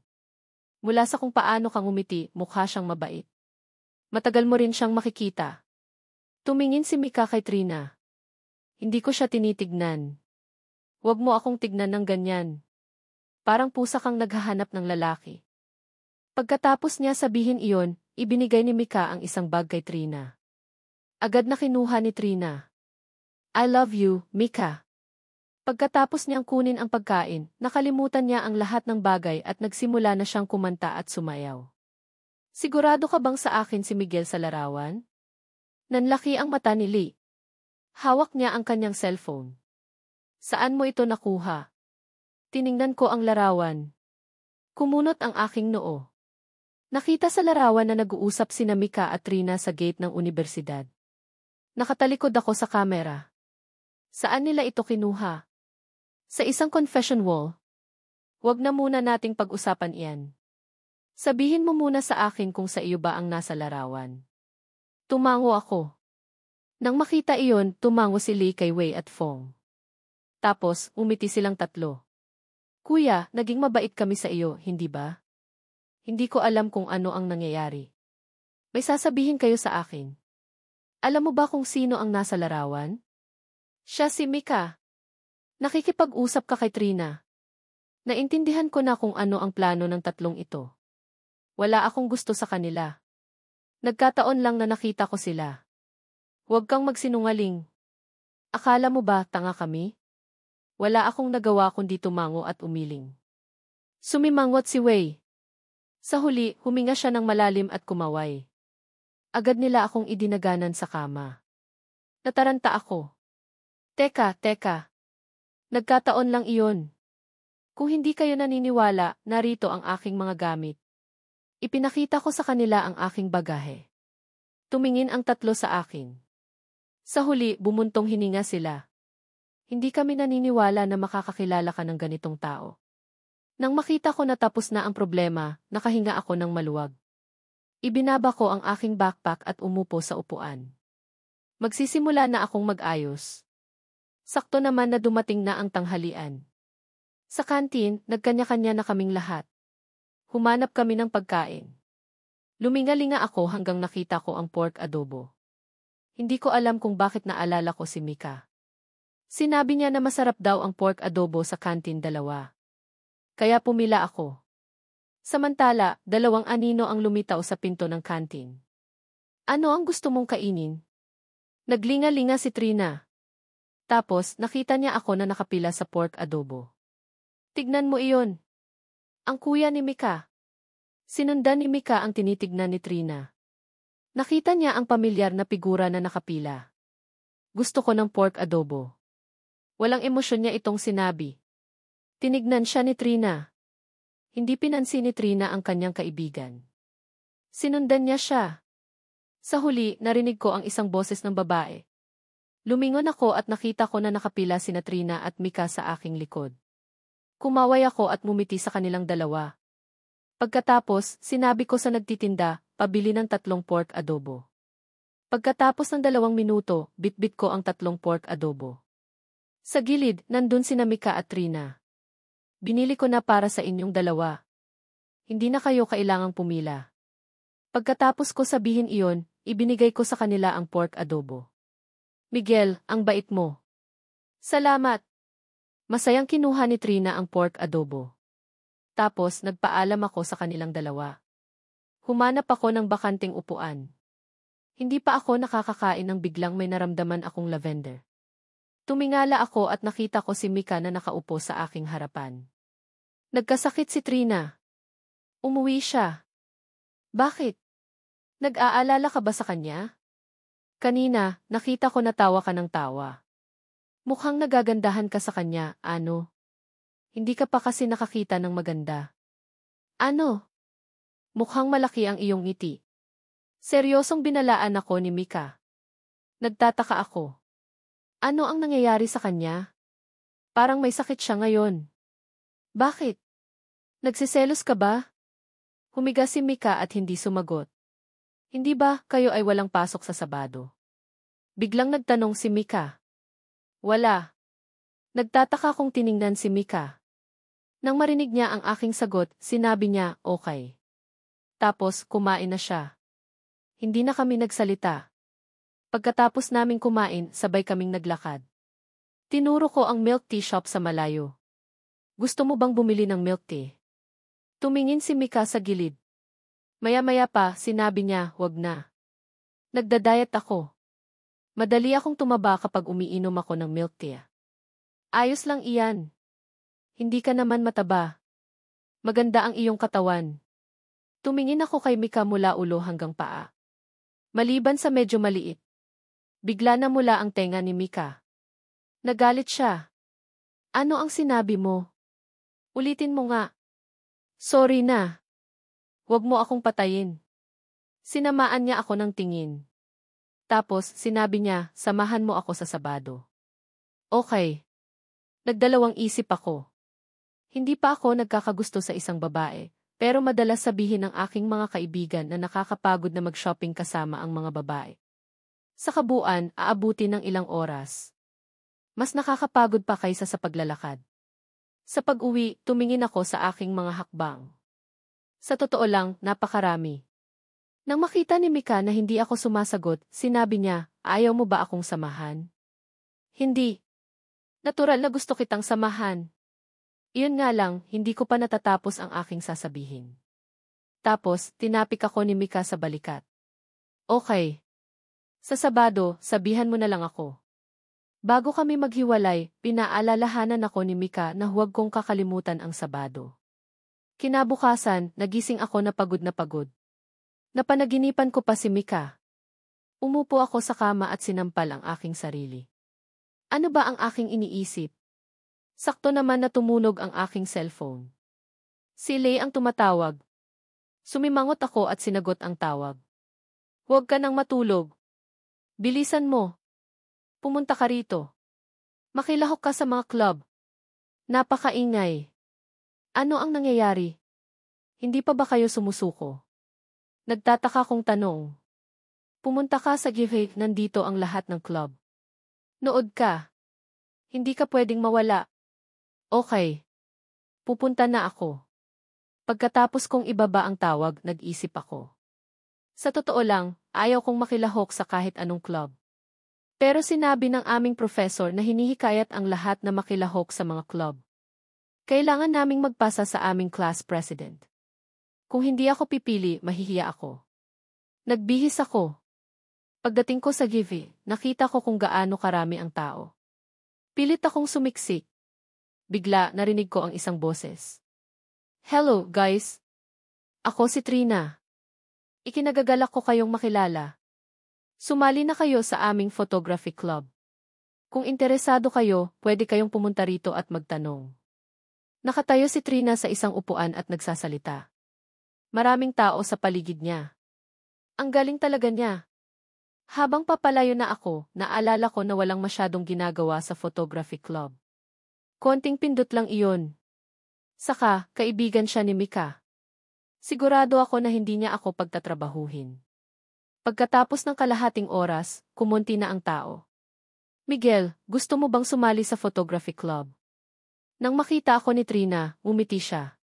Mula sa kung paano kang umiti, mukha siyang mabait. Matagal mo rin siyang makikita. Tumingin si Mika kay Trina. Hindi ko siya tinitignan. Huwag mo akong tignan ng ganyan. Parang pusa kang naghahanap ng lalaki. Pagkatapos niya sabihin iyon, ibinigay ni Mika ang isang bag kay Trina. Agad na kinuha ni Trina. I love you, Mika. Pagkatapos niyang kunin ang pagkain, nakalimutan niya ang lahat ng bagay at nagsimula na siyang kumanta at sumayaw. Sigurado ka bang sa akin si Miguel sa larawan? Nanlaki ang mata ni Lee. Hawak niya ang kanyang cellphone. Saan mo ito nakuha? Tiningnan ko ang larawan. Kumunot ang aking noo. Nakita sa larawan na nag-uusap sina Mika at Trina sa gate ng unibersidad. Nakatalikod ako sa kamera. Saan nila ito kinuha? Sa isang confession wall. Huwag na muna nating pag-usapan iyan. Sabihin mo muna sa akin kung sa iyo ba ang nasa larawan. Tumango ako. Nang makita iyon, tumango si Lee kay Wei at Fong. Tapos, umiti silang tatlo. Kuya, naging mabait kami sa iyo, hindi ba? Hindi ko alam kung ano ang nangyayari. May sasabihin kayo sa akin. Alam mo ba kung sino ang nasa larawan? Siya si Mika. Nakikipag-usap ka kay Trina. Naintindihan ko na kung ano ang plano ng tatlong ito. Wala akong gusto sa kanila. Nagkataon lang na nakita ko sila. Huwag kang magsinungaling. Akala mo ba tanga kami? Wala akong nagawa kundi tumango at umiling. Sumimangot si Wei. Sa huli, huminga siya ng malalim at kumaway. Agad nila akong idinaganan sa kama. Nataranta ako. Teka. Nagkataon lang iyon. Kung hindi kayo naniniwala, narito ang aking mga gamit. Ipinakita ko sa kanila ang aking bagahe. Tumingin ang tatlo sa akin. Sa huli, bumuntong hininga sila. Hindi kami naniniwala na makakakilala ka ng ganitong tao. Nang makita ko na tapos na ang problema, nakahinga ako ng maluwag. Ibinaba ko ang aking backpack at umupo sa upuan. Magsisimula na akong mag-ayos. Sakto naman na dumating na ang tanghalian. Sa kantin, nagkanya-kanya na kaming lahat. Humanap kami ng pagkain. Lumingalinga ako hanggang nakita ko ang pork adobo. Hindi ko alam kung bakit naalala ko si Mika. Sinabi niya na masarap daw ang pork adobo sa kantin dalawa. Kaya pumila ako. Samantala, dalawang anino ang lumitaw sa pinto ng kantin. Ano ang gusto mong kainin? Naglinga-linga si Trina. Tapos, nakita niya ako na nakapila sa pork adobo. Tignan mo iyon. Ang kuya ni Mika. Sinundan ni Mika ang tinitignan ni Trina. Nakita niya ang pamilyar na figura na nakapila. Gusto ko ng pork adobo. Walang emosyon niya itong sinabi. Tinignan siya ni Trina. Hindi pinansin ni Trina ang kanyang kaibigan. Sinundan niya siya. Sa huli, narinig ko ang isang boses ng babae. Lumingon ako at nakita ko na nakapila sina Trina at Mika sa aking likod. Kumaway ako at mumiti sa kanilang dalawa. Pagkatapos, sinabi ko sa nagtitinda, pabili ng 3 pork adobo. Pagkatapos ng 2 minuto, bitbit ko ang 3 pork adobo. Sa gilid, nandun sina Mika at Trina. Binili ko na para sa inyong dalawa. Hindi na kayo kailangang pumila. Pagkatapos ko sabihin iyon, ibinigay ko sa kanila ang pork adobo. Miguel, ang bait mo. Salamat. Masayang kinuha ni Trina ang pork adobo. Tapos nagpaalam ako sa kanilang dalawa. Humanap ako ng bakanting upuan. Hindi pa ako nakakakain nang biglang may naramdaman akong lavender. Tumingala ako at nakita ko si Mika na nakaupo sa aking harapan. Nagkasakit si Trina. Umuwi siya. Bakit? Nag-aalala ka ba sa kanya? Kanina, nakita ko na tawa ka ng tawa. Mukhang nagagandahan ka sa kanya, ano? Hindi ka pa kasi nakakita ng maganda. Ano? Mukhang malaki ang iyong ngiti. Seryosong binalaan ako ni Mika. Nagtataka ako. Ano ang nangyayari sa kanya? Parang may sakit siya ngayon. Bakit? Nagsiselos ka ba? Humiga si Mika at hindi sumagot. Hindi ba kayo ay walang pasok sa Sabado? Biglang nagtanong si Mika. Wala. Nagtataka kong tiningnan si Mika. Nang marinig niya ang aking sagot, sinabi niya, okay. Tapos, kumain na siya. Hindi na kami nagsalita. Pagkatapos naming kumain, sabay kaming naglakad. Tinuro ko ang milk tea shop sa malayo. Gusto mo bang bumili ng milk tea? Tumingin si Mika sa gilid. Maya-maya pa, sinabi niya, wag na. Nagda-diet ako. Madali akong tumaba kapag umiinom ako ng milk tea. Ayos lang iyan. Hindi ka naman mataba. Maganda ang iyong katawan. Tumingin ako kay Mika mula ulo hanggang paa. Maliban sa medyo maliit. Bigla na mula ang tenga ni Mika. Nagalit siya. Ano ang sinabi mo? Ulitin mo nga. Sorry na. Huwag mo akong patayin. Sinamaan niya ako ng tingin. Tapos, sinabi niya, samahan mo ako sa Sabado. Okay. Nagdalawang isip ako. Hindi pa ako nagkakagusto sa isang babae, pero madalas sabihin ng aking mga kaibigan na nakakapagod na mag-shopping kasama ang mga babae. Sa kabuuan, aabuti ng ilang oras. Mas nakakapagod pa kaysa sa paglalakad. Sa pag-uwi, tumingin ako sa aking mga hakbang. Sa totoo lang, napakarami. Nang makita ni Mika na hindi ako sumasagot, sinabi niya, ayaw mo ba akong samahan? Hindi. Natural na gusto kitang samahan. Iyon nga lang, hindi ko pa natatapos ang aking sasabihin. Tapos, tinapik ako ni Mika sa balikat. Okay. Sa Sabado, sabihan mo na lang ako. Bago kami maghiwalay, pinaalalahanan ako ni Mika na huwag kong kakalimutan ang Sabado. Kinabukasan, nagising ako na pagod na pagod. Napanaginipan ko pa si Mika. Umupo ako sa kama at sinampal ang aking sarili. Ano ba ang aking iniisip? Sakto naman na tumunog ang aking cellphone. Si Lay ang tumatawag. Sumimangot ako at sinagot ang tawag. Huwag ka nang matulog. Bilisan mo. Pumunta ka rito. Makilahok ka sa mga club. Napakaingay. Ano ang nangyayari? Hindi pa ba kayo sumusuko? Nagtataka kong tanong. Pumunta ka sa Givey, nandito ang lahat ng club. Nood ka. Hindi ka pwedeng mawala. Okay. Pupunta na ako. Pagkatapos kong ibaba ang tawag, nag-isip ako. Sa totoo lang, ayaw kong makilahok sa kahit anong club. Pero sinabi ng aming professor na hinihikayat ang lahat na makilahok sa mga club. Kailangan naming magpasa sa aming class president. Kung hindi ako pipili, mahihiya ako. Nagbihis ako. Pagdating ko sa Givey, nakita ko kung gaano karami ang tao. Pilit akong sumiksik. Bigla, narinig ko ang isang boses. Hello, guys. Ako si Trina. Ikinagagalak ko kayong makilala. Sumali na kayo sa aming photography club. Kung interesado kayo, pwede kayong pumunta rito at magtanong. Nakatayo si Trina sa isang upuan at nagsasalita. Maraming tao sa paligid niya. Ang galing talaga niya. Habang papalayo na ako, naalala ko na walang masyadong ginagawa sa photography club. Konting pindot lang iyon. Saka, kaibigan siya ni Mika. Sigurado ako na hindi niya ako pagtatrabahuhin. Pagkatapos ng kalahating oras, kumunti na ang tao. Miguel, gusto mo bang sumali sa photography club? Nang makita ako ni Trina, umiti siya.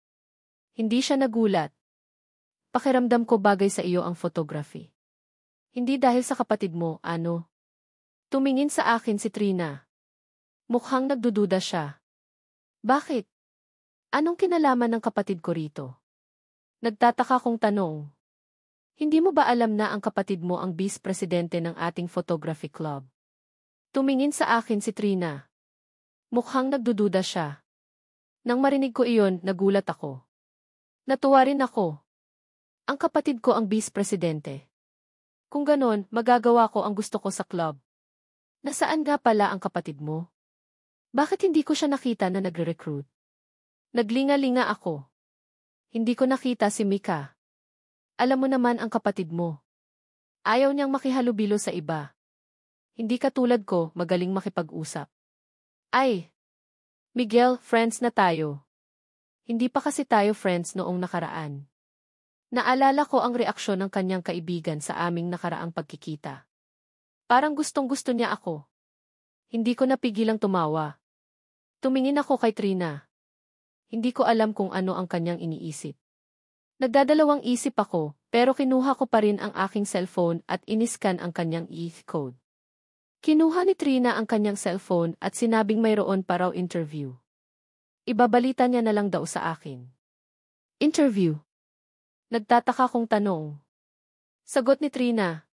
Hindi siya nagulat. Pakiramdam ko bagay sa iyo ang photography. Hindi dahil sa kapatid mo, ano? Tumingin sa akin si Trina. Mukhang nagdududa siya. Bakit? Anong kinalaman ng kapatid ko rito? Nagtataka kong tanong. Hindi mo ba alam na ang kapatid mo ang vice-presidente ng ating photography club? Tumingin sa akin si Trina. Mukhang nagdududa siya. Nang marinig ko iyon, nagulat ako. Natuwa rin ako. Ang kapatid ko ang vice-presidente. Kung ganon, magagawa ko ang gusto ko sa club. Nasaan nga pala ang kapatid mo? Bakit hindi ko siya nakita na nagre-recruit? Naglinga-linga ako. Hindi ko nakita si Mika. Alam mo naman ang kapatid mo. Ayaw niyang makihalubilo sa iba. Hindi katulad ko, magaling makipag-usap. Ay! Miguel, friends na tayo. Hindi pa kasi tayo friends noong nakaraan. Naalala ko ang reaksyon ng kanyang kaibigan sa aming nakaraang pagkikita. Parang gustong-gusto niya ako. Hindi ko napigilang tumawa. Tumingin ako kay Trina. Hindi ko alam kung ano ang kanyang iniisip. Nagdadalawang isip ako, pero kinuha ko pa rin ang aking cellphone at iniskan ang kanyang e-code. Kinuha ni Trina ang kanyang cellphone at sinabing mayroon pa raw interview. Ibabalita niya na lang daw sa akin. Interview? Nagtataka kong tanong. Sagot ni Trina.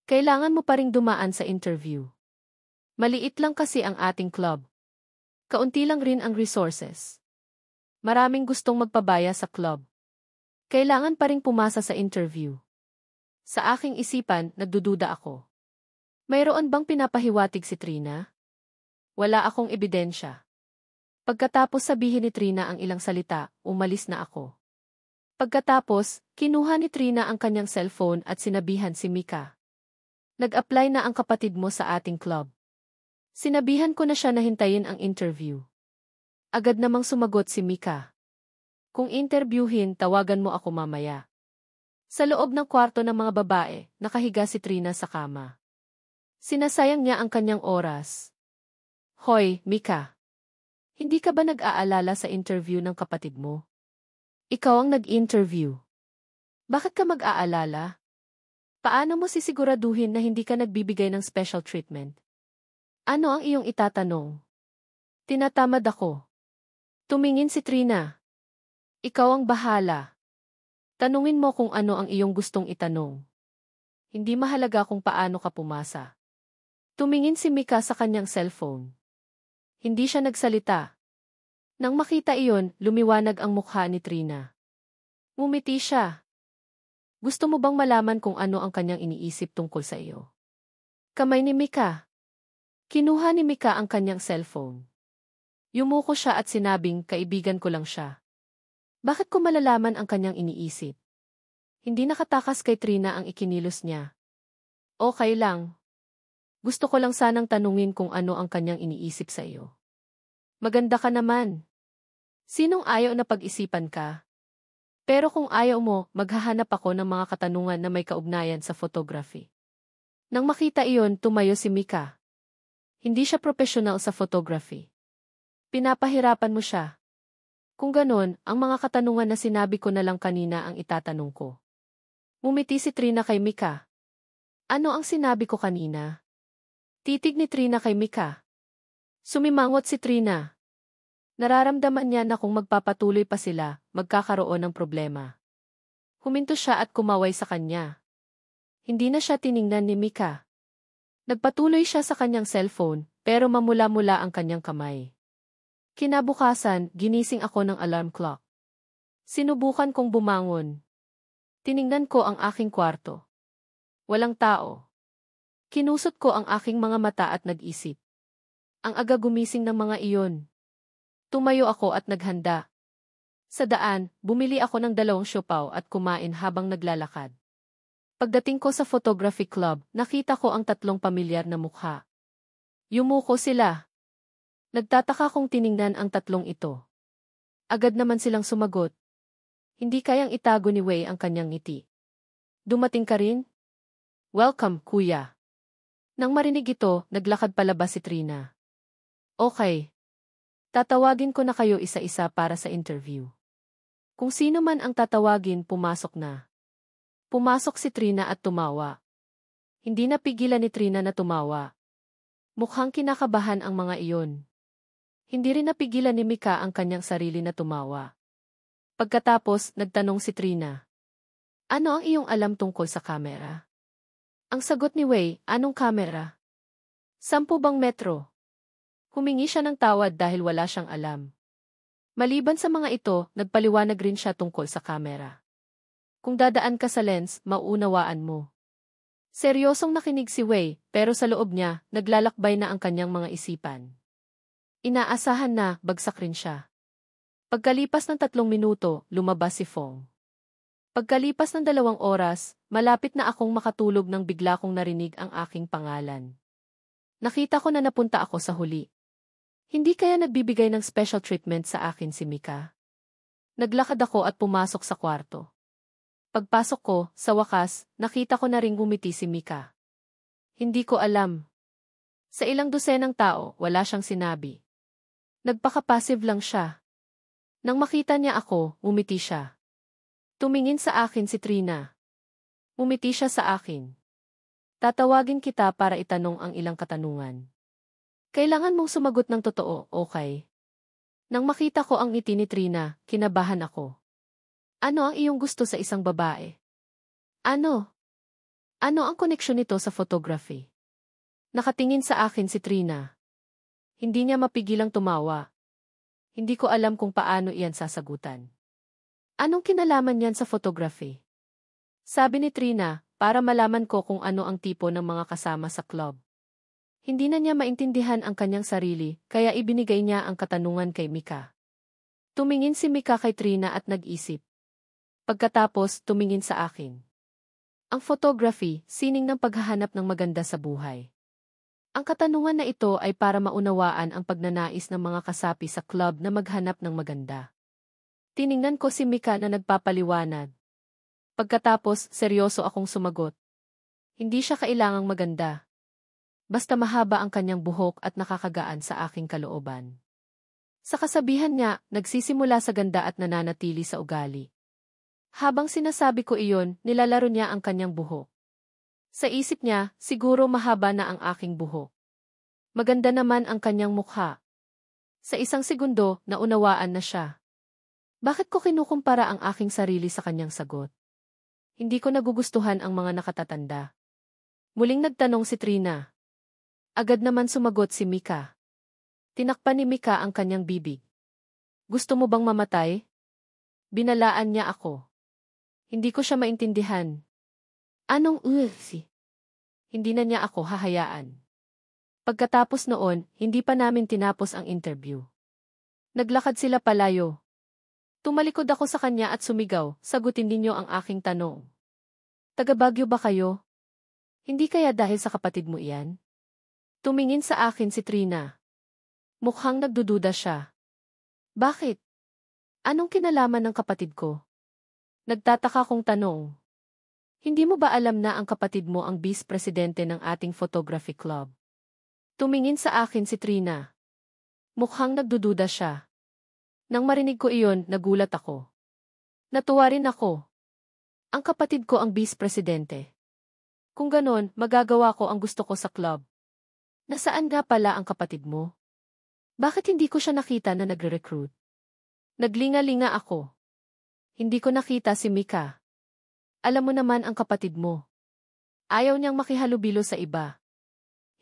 Kailangan mo pa ring dumaan sa interview. Maliit lang kasi ang ating club. Kaunti lang rin ang resources. Maraming gustong magpabaya sa club. Kailangan pa ring pumasa sa interview. Sa aking isipan, nagdududa ako. Mayroon bang pinapahiwatig si Trina? Wala akong ebidensya. Pagkatapos sabihin ni Trina ang ilang salita, umalis na ako. Pagkatapos, kinuha ni Trina ang kanyang cellphone at sinabihan si Mika. Nag-apply na ang kapatid mo sa ating club. Sinabihan ko na siya na hintayin ang interview. Agad namang sumagot si Mika. Kung interviewin, tawagan mo ako mamaya. Sa loob ng kwarto ng mga babae, nakahiga si Trina sa kama. Sinasayang niya ang kanyang oras. Hoy, Mika. Hindi ka ba nag-aalala sa interview ng kapatid mo? Ikaw ang nag-interview. Bakit ka mag-aalala? Paano mo sisiguraduhin na hindi ka nagbibigay ng special treatment? Ano ang iyong itatanong? Tinatamad ako. Tumingin si Trina. Ikaw ang bahala. Tanungin mo kung ano ang iyong gustong itanong. Hindi mahalaga kung paano ka pumasa. Tumingin si Mika sa kanyang cellphone. Hindi siya nagsalita. Nang makita iyon, lumiwanag ang mukha ni Trina. Ngumiti siya. Gusto mo bang malaman kung ano ang kanyang iniisip tungkol sa iyo? Kamay ni Mika. Kinuha ni Mika ang kanyang cellphone. Yumuko siya at sinabing, kaibigan ko lang siya. Bakit ko malalaman ang kanyang iniisip? Hindi nakatakas kay Trina ang ikinilos niya. Okay lang. Gusto ko lang sanang tanungin kung ano ang kanyang iniisip sa iyo. Maganda ka naman. Sinong ayaw na pag-isipan ka? Pero kung ayaw mo, maghahanap ako ng mga katanungan na may kaugnayan sa photography. Nang makita iyon, tumayo si Mika. Hindi siya professional sa photography. Pinapahirapan mo siya. Kung ganon, ang mga katanungan na sinabi ko na lang kanina ang itatanong ko. Ngumiti si Trina kay Mika. Ano ang sinabi ko kanina? Titig ni Trina kay Mika. Sumimangot si Trina. Nararamdaman niya na kung magpapatuloy pa sila, magkakaroon ng problema. Huminto siya at kumaway sa kanya. Hindi na siya tiningnan ni Mika. Nagpatuloy siya sa kanyang cellphone, pero mamula-mula ang kanyang kamay. Kinabukasan, ginising ako ng alarm clock. Sinubukan kong bumangon. Tiningnan ko ang aking kwarto. Walang tao. Kinusot ko ang aking mga mata at nag-isip. Ang aga gumising ng mga iyon. Tumayo ako at naghanda. Sa daan, bumili ako ng 2 siopaw at kumain habang naglalakad. Pagdating ko sa photography club, nakita ko ang 3 pamilyar na mukha. Yumuko sila. Nagtataka kong tiningnan ang 3 ito. Agad naman silang sumagot. Hindi kayang itago ni Wei ang kanyang ngiti. Dumating ka rin? Welcome, kuya. Nang marinig ito, naglakad palabas si Trina. Okay. Tatawagin ko na kayo isa-isa para sa interview. Kung sino man ang tatawagin, pumasok na. Pumasok si Trina at tumawa. Hindi napigilan ni Trina na tumawa. Mukhang kinakabahan ang mga iyon. Hindi rin napigilan ni Mika ang kanyang sarili na tumawa. Pagkatapos, nagtanong si Trina. Ano ang iyong alam tungkol sa kamera? Ang sagot ni Wei, anong kamera? 10 bang metro? Humingi siya ng tawad dahil wala siyang alam. Maliban sa mga ito, nagpaliwanag rin siya tungkol sa kamera. Kung dadaan ka sa lens, mauunawaan mo. Seryosong nakinig si Wei, pero sa loob niya, naglalakbay na ang kanyang mga isipan. Inaasahan na, bagsak rin siya. Pagkalipas ng 3 minuto, lumabas si Fong. Pagkalipas ng 2 oras, malapit na akong makatulog nang bigla kong narinig ang aking pangalan. Nakita ko na napunta ako sa huli. Hindi kaya nagbibigay ng special treatment sa akin si Mika? Naglakad ako at pumasok sa kwarto. Pagpasok ko, sa wakas, nakita ko na ring ngumiti si Mika. Hindi ko alam. Sa ilang dosenang tao, wala siyang sinabi. Nagpaka-passive lang siya. Nang makita niya ako, ngumiti siya. Tumingin sa akin si Trina. Ngumiti siya sa akin. Tatawagin kita para itanong ang ilang katanungan. Kailangan mong sumagot ng totoo, okay? Nang makita ko ang ngiti ni Trina, kinabahan ako. Ano ang iyong gusto sa isang babae? Ano? Ano ang koneksyon nito sa photography? Nakatingin sa akin si Trina. Hindi niya mapigilang tumawa. Hindi ko alam kung paano iyan sasagutan. Anong kinalaman niyan sa photography? Sabi ni Trina, para malaman ko kung ano ang tipo ng mga kasama sa club. Hindi na niya maintindihan ang kanyang sarili, kaya ibinigay niya ang katanungan kay Mika. Tumingin si Mika kay Trina at nag-isip. Pagkatapos, tumingin sa akin. Ang photography, sining ng paghahanap ng maganda sa buhay. Ang katanungan na ito ay para maunawaan ang pagnanais ng mga kasapi sa club na maghanap ng maganda. Tiningnan ko si Mika na nagpapaliwanag. Pagkatapos, seryoso akong sumagot. Hindi siya kailangang maganda. Basta mahaba ang kanyang buhok at nakakagaan sa aking kalooban. Sa kasabihan niya, nagsisimula sa ganda at nananatili sa ugali. Habang sinasabi ko iyon, nilalaro niya ang kanyang buhok. Sa isip niya, siguro mahaba na ang aking buhok. Maganda naman ang kanyang mukha. Sa isang segundo, naunawaan na siya. Bakit ko kinukumpara ang aking sarili sa kanyang sagot? Hindi ko nagugustuhan ang mga nakatatanda. Muling nagtanong si Trina. Agad naman sumagot si Mika. Tinakpan ni Mika ang kanyang bibig. Gusto mo bang mamatay? Binalaan niya ako. Hindi ko siya maintindihan. Anong si? Hindi na niya ako hahayaan. Pagkatapos noon, hindi pa namin tinapos ang interview. Naglakad sila palayo. Tumalikod ako sa kanya at sumigaw, sagutin ninyo ang aking tanong. Taga Baguio ba kayo? Hindi kaya dahil sa kapatid mo iyan? Tumingin sa akin si Trina. Mukhang nagdududa siya. Bakit? Anong kinalaman ng kapatid ko? Nagtataka kong tanong. Hindi mo ba alam na ang kapatid mo ang vice-presidente ng ating photography club? Tumingin sa akin si Trina. Mukhang nagdududa siya. Nang marinig ko iyon, nagulat ako. Natuwa rin ako. Ang kapatid ko ang vice-presidente. Kung ganon, magagawa ko ang gusto ko sa club. Nasaan nga pala ang kapatid mo? Bakit hindi ko siya nakita na nagre-recruit? Naglinga-linga ako. Hindi ko nakita si Mika. Alam mo naman ang kapatid mo. Ayaw niyang makihalubilo sa iba.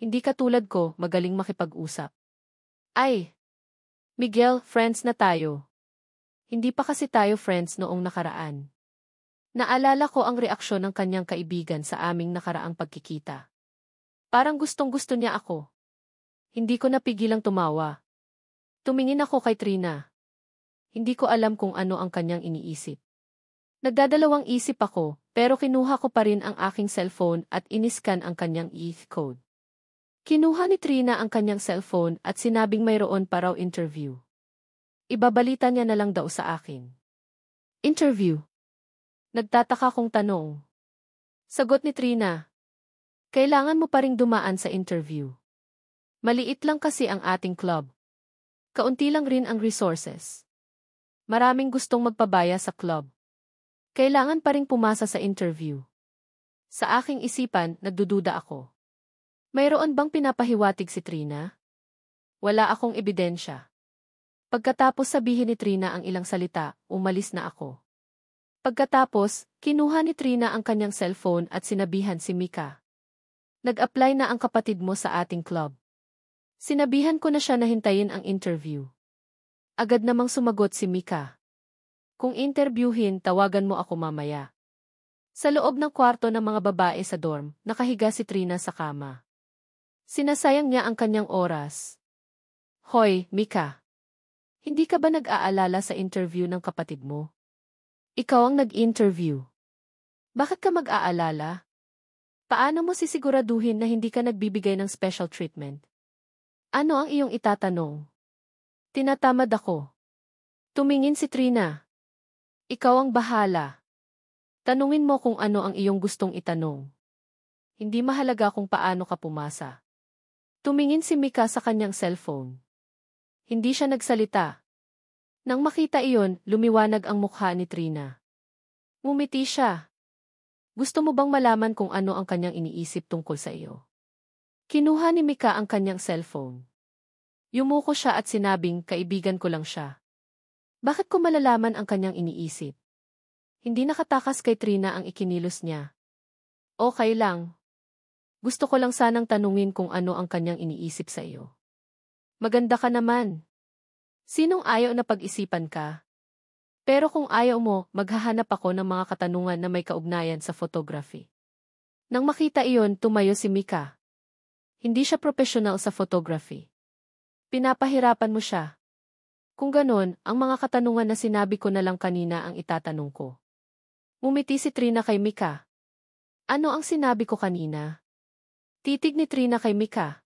Hindi katulad ko, magaling makipag-usap. Ay! Miguel, friends na tayo. Hindi pa kasi tayo friends noong nakaraan. Naalala ko ang reaksyon ng kanyang kaibigan sa aming nakaraang pagkikita. Parang gustong-gusto niya ako. Hindi ko napigilang tumawa. Tumingin ako kay Trina. Hindi ko alam kung ano ang kanyang iniisip. Nagdadalawang isip ako, pero kinuha ko pa rin ang aking cellphone at iniskan ang kanyang e-code. Kinuha ni Trina ang kanyang cellphone at sinabing mayroon pa raw interview. Ibabalita niya na lang daw sa akin. Interview? Nagtataka kong tanong. Sagot ni Trina. Kailangan mo pa ring dumaan sa interview. Maliit lang kasi ang ating club. Kaunti lang rin ang resources. Maraming gustong magpabaya sa club. Kailangan pa ring pumasa sa interview. Sa aking isipan, nagdududa ako. Mayroon bang pinapahiwatig si Trina? Wala akong ebidensya. Pagkatapos sabihin ni Trina ang ilang salita, umalis na ako. Pagkatapos, kinuha ni Trina ang kanyang cellphone at sinabihan si Mika. Nag-apply na ang kapatid mo sa ating club. Sinabihan ko na siya na hintayin ang interview. Agad namang sumagot si Mika. Kung interviewin, tawagan mo ako mamaya. Sa loob ng kwarto ng mga babae sa dorm, nakahiga si Trina sa kama. Sinasayang niya ang kanyang oras. Hoy, Mika. Hindi ka ba nag-aalala sa interview ng kapatid mo? Ikaw ang nag-interview. Bakit ka mag-aalala? Paano mo sisiguraduhin na hindi ka nagbibigay ng special treatment? Ano ang iyong itatanong? Tinatamad ako. Tumingin si Trina. Ikaw ang bahala. Tanungin mo kung ano ang iyong gustong itanong. Hindi mahalaga kung paano ka pumasa. Tumingin si Mika sa kanyang cellphone. Hindi siya nagsalita. Nang makita iyon, lumiwanag ang mukha ni Trina. Ngumiti siya. Gusto mo bang malaman kung ano ang kanyang iniisip tungkol sa iyo? Kinuha ni Mika ang kanyang cellphone. Yumuko siya at sinabing kaibigan ko lang siya. Bakit ko malalaman ang kanyang iniisip? Hindi nakatakas kay Trina ang ikinilos niya. Okay lang. Gusto ko lang sanang tanungin kung ano ang kanyang iniisip sa iyo. Maganda ka naman. Sinong ayaw na pag-isipan ka? Pero kung ayaw mo, maghahanap ako ng mga katanungan na may kaugnayan sa photography. Nang makita iyon, tumayo si Mika. Hindi siya professional sa photography. Pinapahirapan mo siya. Kung ganon, ang mga katanungan na sinabi ko na lang kanina ang itatanong ko. Ngumiti si Trina kay Mika. Ano ang sinabi ko kanina? Titig ni Trina kay Mika.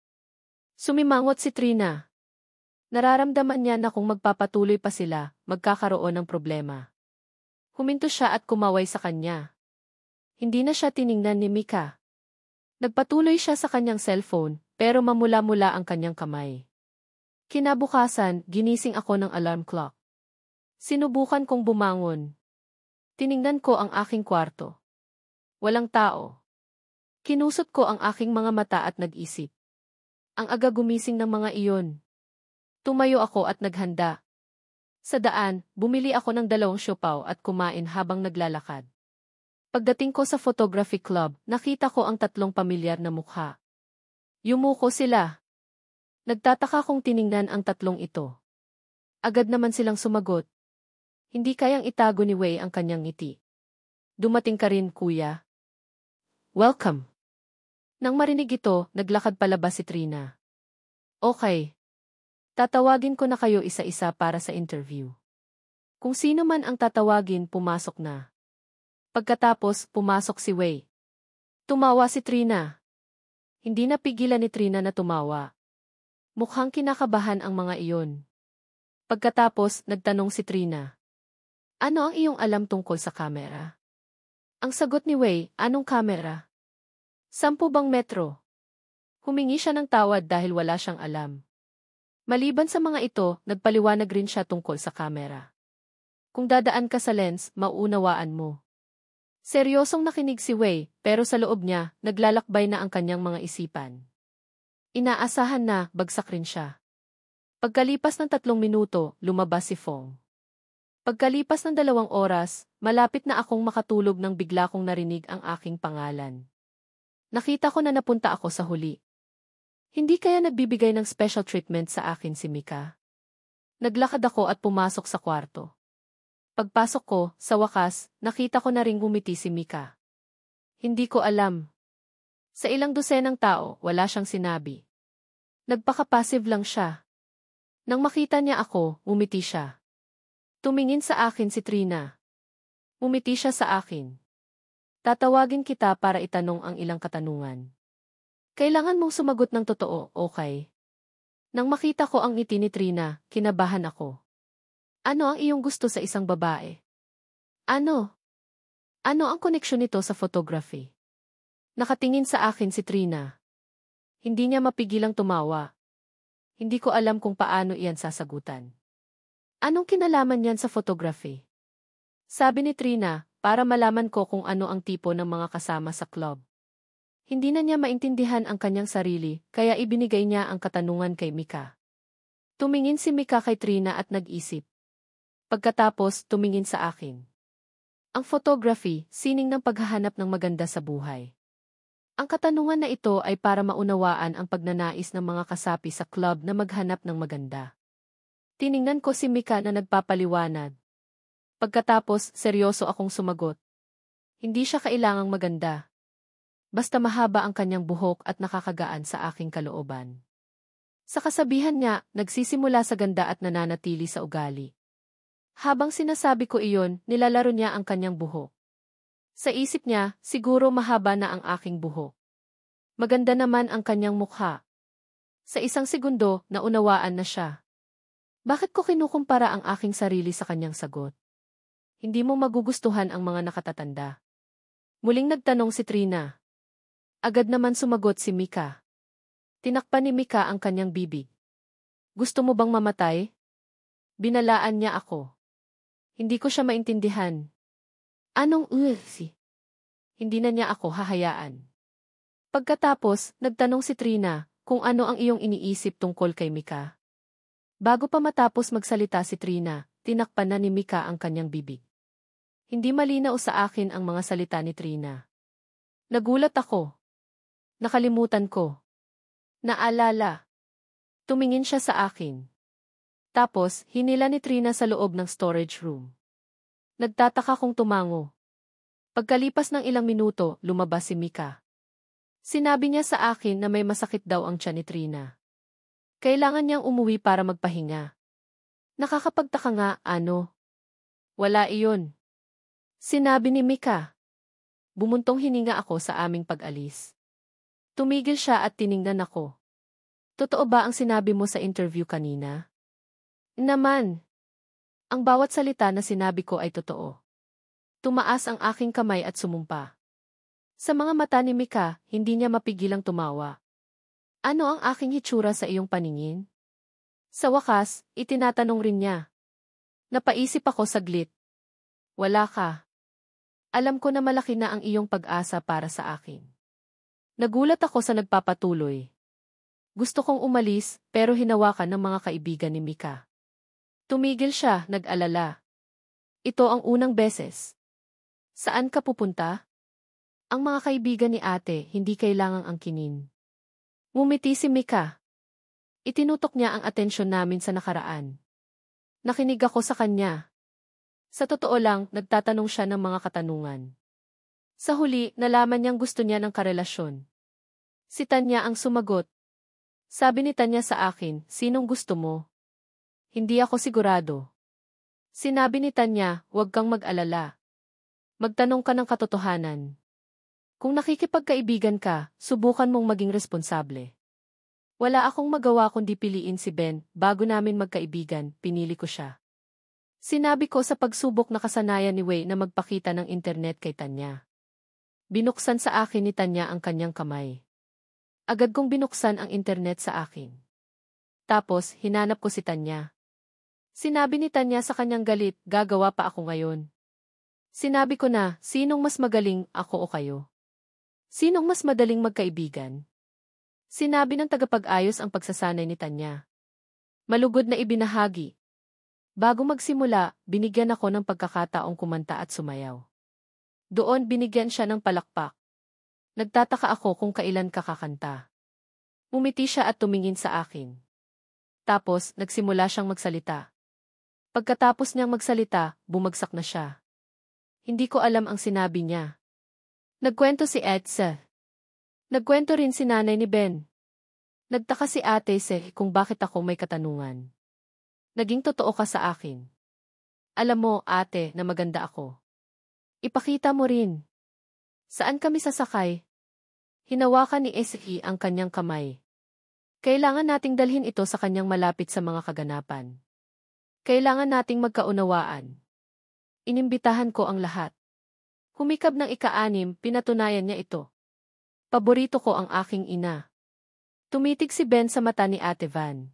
Sumimangot si Trina. Nararamdaman niya na kung magpapatuloy pa sila, magkakaroon ng problema. Huminto siya at kumaway sa kanya. Hindi na siya tiningnan ni Mika. Nagpatuloy siya sa kanyang cellphone, pero mamula-mula ang kanyang kamay. Kinabukasan, ginising ako ng alarm clock. Sinubukan kong bumangon. Tiningnan ko ang aking kwarto. Walang tao. Kinusot ko ang aking mga mata at nag-isip. Ang aga gumising ng mga iyon. Tumayo ako at naghanda. Sa daan, bumili ako ng 2 siopaw at kumain habang naglalakad. Pagdating ko sa photography club, nakita ko ang 3 pamilyar na mukha. Yumuko sila. Nagtataka kong tiningnan ang 3 ito. Agad naman silang sumagot. Hindi kayang itago ni Wei ang kanyang ngiti. Dumating ka rin, kuya. Welcome. Nang marinig ito, naglakad palabas si Trina. Okay. Tatawagin ko na kayo isa-isa para sa interview. Kung sino man ang tatawagin, pumasok na. Pagkatapos, pumasok si Wei. Tumawa si Trina. Hindi napigilan ni Trina na tumawa. Mukhang kinakabahan ang mga iyon. Pagkatapos, nagtanong si Trina. Ano ang iyong alam tungkol sa kamera? Ang sagot ni Wei, anong kamera? 10 bang metro? Humingi siya ng tawad dahil wala siyang alam. Maliban sa mga ito, nagpaliwanag rin siya tungkol sa kamera. Kung dadaan ka sa lens, mauunawaan mo. Seryosong nakinig si Wei, pero sa loob niya, naglalakbay na ang kanyang mga isipan. Inaasahan na, bagsak rin siya. Pagkalipas ng 3 minuto, lumabas si Fong. Pagkalipas ng 2 oras, malapit na akong makatulog nang bigla kong narinig ang aking pangalan. Nakita ko na napunta ako sa huli. Hindi kaya nagbibigay ng special treatment sa akin si Mika? Naglakad ako at pumasok sa kwarto. Pagpasok ko, sa wakas, nakita ko na ring ngumiti si Mika. Hindi ko alam. Sa ilang dosenang tao, wala siyang sinabi. Nagpaka-passive lang siya. Nang makita niya ako, ngumiti siya. Tumingin sa akin si Trina. Ngumiti siya sa akin. Tatawagin kita para itanong ang ilang katanungan. Kailangan mong sumagot ng totoo, okay? Nang makita ko ang ngiti ni Trina, kinabahan ako. Ano ang iyong gusto sa isang babae? Ano? Ano ang koneksyon nito sa photography? Nakatingin sa akin si Trina. Hindi niya mapigilang tumawa. Hindi ko alam kung paano iyan sasagutan. Anong kinalaman niyan sa photography? Sabi ni Trina, para malaman ko kung ano ang tipo ng mga kasama sa club. Hindi na niya maintindihan ang kanyang sarili, kaya ibinigay niya ang katanungan kay Mika. Tumingin si Mika kay Trina at nag-isip. Pagkatapos, tumingin sa akin. Ang photography, sining ng paghahanap ng maganda sa buhay. Ang katanungan na ito ay para maunawaan ang pagnanais ng mga kasapi sa club na maghanap ng maganda. Tiningnan ko si Mika na nagpapaliwanag. Pagkatapos, seryoso akong sumagot. Hindi siya kailangang maganda. Basta mahaba ang kanyang buhok at nakakagaan sa aking kalooban. Sa kasabihan niya, nagsisimula sa ganda at nananatili sa ugali. Habang sinasabi ko iyon, nilalaro niya ang kanyang buhok. Sa isip niya, siguro mahaba na ang aking buhok. Maganda naman ang kanyang mukha. Sa isang segundo, naunawaan na siya. Bakit ko kinukumpara ang aking sarili sa kanyang sagot? Hindi mo magugustuhan ang mga nakatatanda. Muling nagtanong si Trina. Agad naman sumagot si Mika. Tinakpan ni Mika ang kanyang bibig. Gusto mo bang mamatay? Binalaan niya ako. Hindi ko siya maintindihan. Anong si? Hindi na niya ako hahayaan. Pagkatapos, nagtanong si Trina kung ano ang iyong iniisip tungkol kay Mika. Bago pa matapos magsalita si Trina, tinakpan na ni Mika ang kanyang bibig. Hindi malinaw sa akin ang mga salita ni Trina. Nagulat ako. Nakalimutan ko. Naalala. Tumingin siya sa akin. Tapos, hinila ni Trina sa loob ng storage room. Nagtataka kong tumango. Pagkalipas ng ilang minuto, lumabas si Mika. Sinabi niya sa akin na may masakit daw ang tiyan ni Trina. Kailangan niyang umuwi para magpahinga. Nakakapagtaka nga, ano? Wala iyon. Sinabi ni Mika. Bumuntong hininga ako sa aming pag-alis. Tumigil siya at tiningnan ako. Totoo ba ang sinabi mo sa interview kanina? Naman. Ang bawat salita na sinabi ko ay totoo. Tumaas ang aking kamay at sumumpa. Sa mga mata ni Mika, hindi niya mapigilang tumawa. Ano ang aking hitsura sa iyong paningin? Sa wakas, itinatanong rin niya. Napaisip ako saglit. Wala ka. Alam ko na malaki na ang iyong pag-asa para sa akin. Nagulat ako sa nagpapatuloy. Gusto kong umalis, pero hinawakan ng mga kaibigan ni Mika. Tumigil siya, nag-alala. Ito ang unang beses. Saan ka pupunta? Ang mga kaibigan ni ate, hindi kailangang angkinin. Ngumiti si Mika. Itinutok niya ang atensyon namin sa nakaraan. Nakinig ako sa kanya. Sa totoo lang, nagtatanong siya ng mga katanungan. Sa huli, nalaman niyang gusto niya ng karelasyon. Si Tanya ang sumagot. Sabi ni Tanya sa akin, sinong gusto mo? Hindi ako sigurado. Sinabi ni Tanya, huwag kang mag-alala. Magtanong ka ng katotohanan. Kung nakikipagkaibigan ka, subukan mong maging responsable. Wala akong magawa kundi piliin si Ben, bago namin magkaibigan, pinili ko siya. Sinabi ko sa pagsubok na kasanayan ni Wei na magpakita ng internet kay Tanya. Binuksan sa akin ni Tanya ang kanyang kamay. Agad kong binuksan ang internet sa akin. Tapos, hinanap ko si Tanya. Sinabi ni Tanya sa kanyang galit, gagawa pa ako ngayon. Sinabi ko na, sinong mas magaling, ako o kayo? Sinong mas madaling magkaibigan? Sinabi ng tagapag-ayos ang pagsasanay ni Tanya. Malugod na ibinahagi. Bago magsimula, binigyan ako ng pagkakataong kumanta at sumayaw. Doon binigyan siya ng palakpak. Nagtataka ako kung kailan kakakanta. Umiti siya at tumingin sa akin. Tapos, nagsimula siyang magsalita. Pagkatapos niyang magsalita, bumagsak na siya. Hindi ko alam ang sinabi niya. Nagkwento si Edsa. Nagkwento rin si nanay ni Ben. Nagtaka si ate kung bakit ako may katanungan. Naging totoo ka sa akin. Alam mo, ate, na maganda ako. Ipakita mo rin. Saan kami sasakay? Hinawakan ni SE ang kanyang kamay. Kailangan nating dalhin ito sa kanyang malapit sa mga kaganapan. Kailangan nating magkaunawaan. Inimbitahan ko ang lahat. Humikab ng ika-6, pinatunayan niya ito. Paborito ko ang aking ina. Tumitig si Ben sa mata ni Ate Van.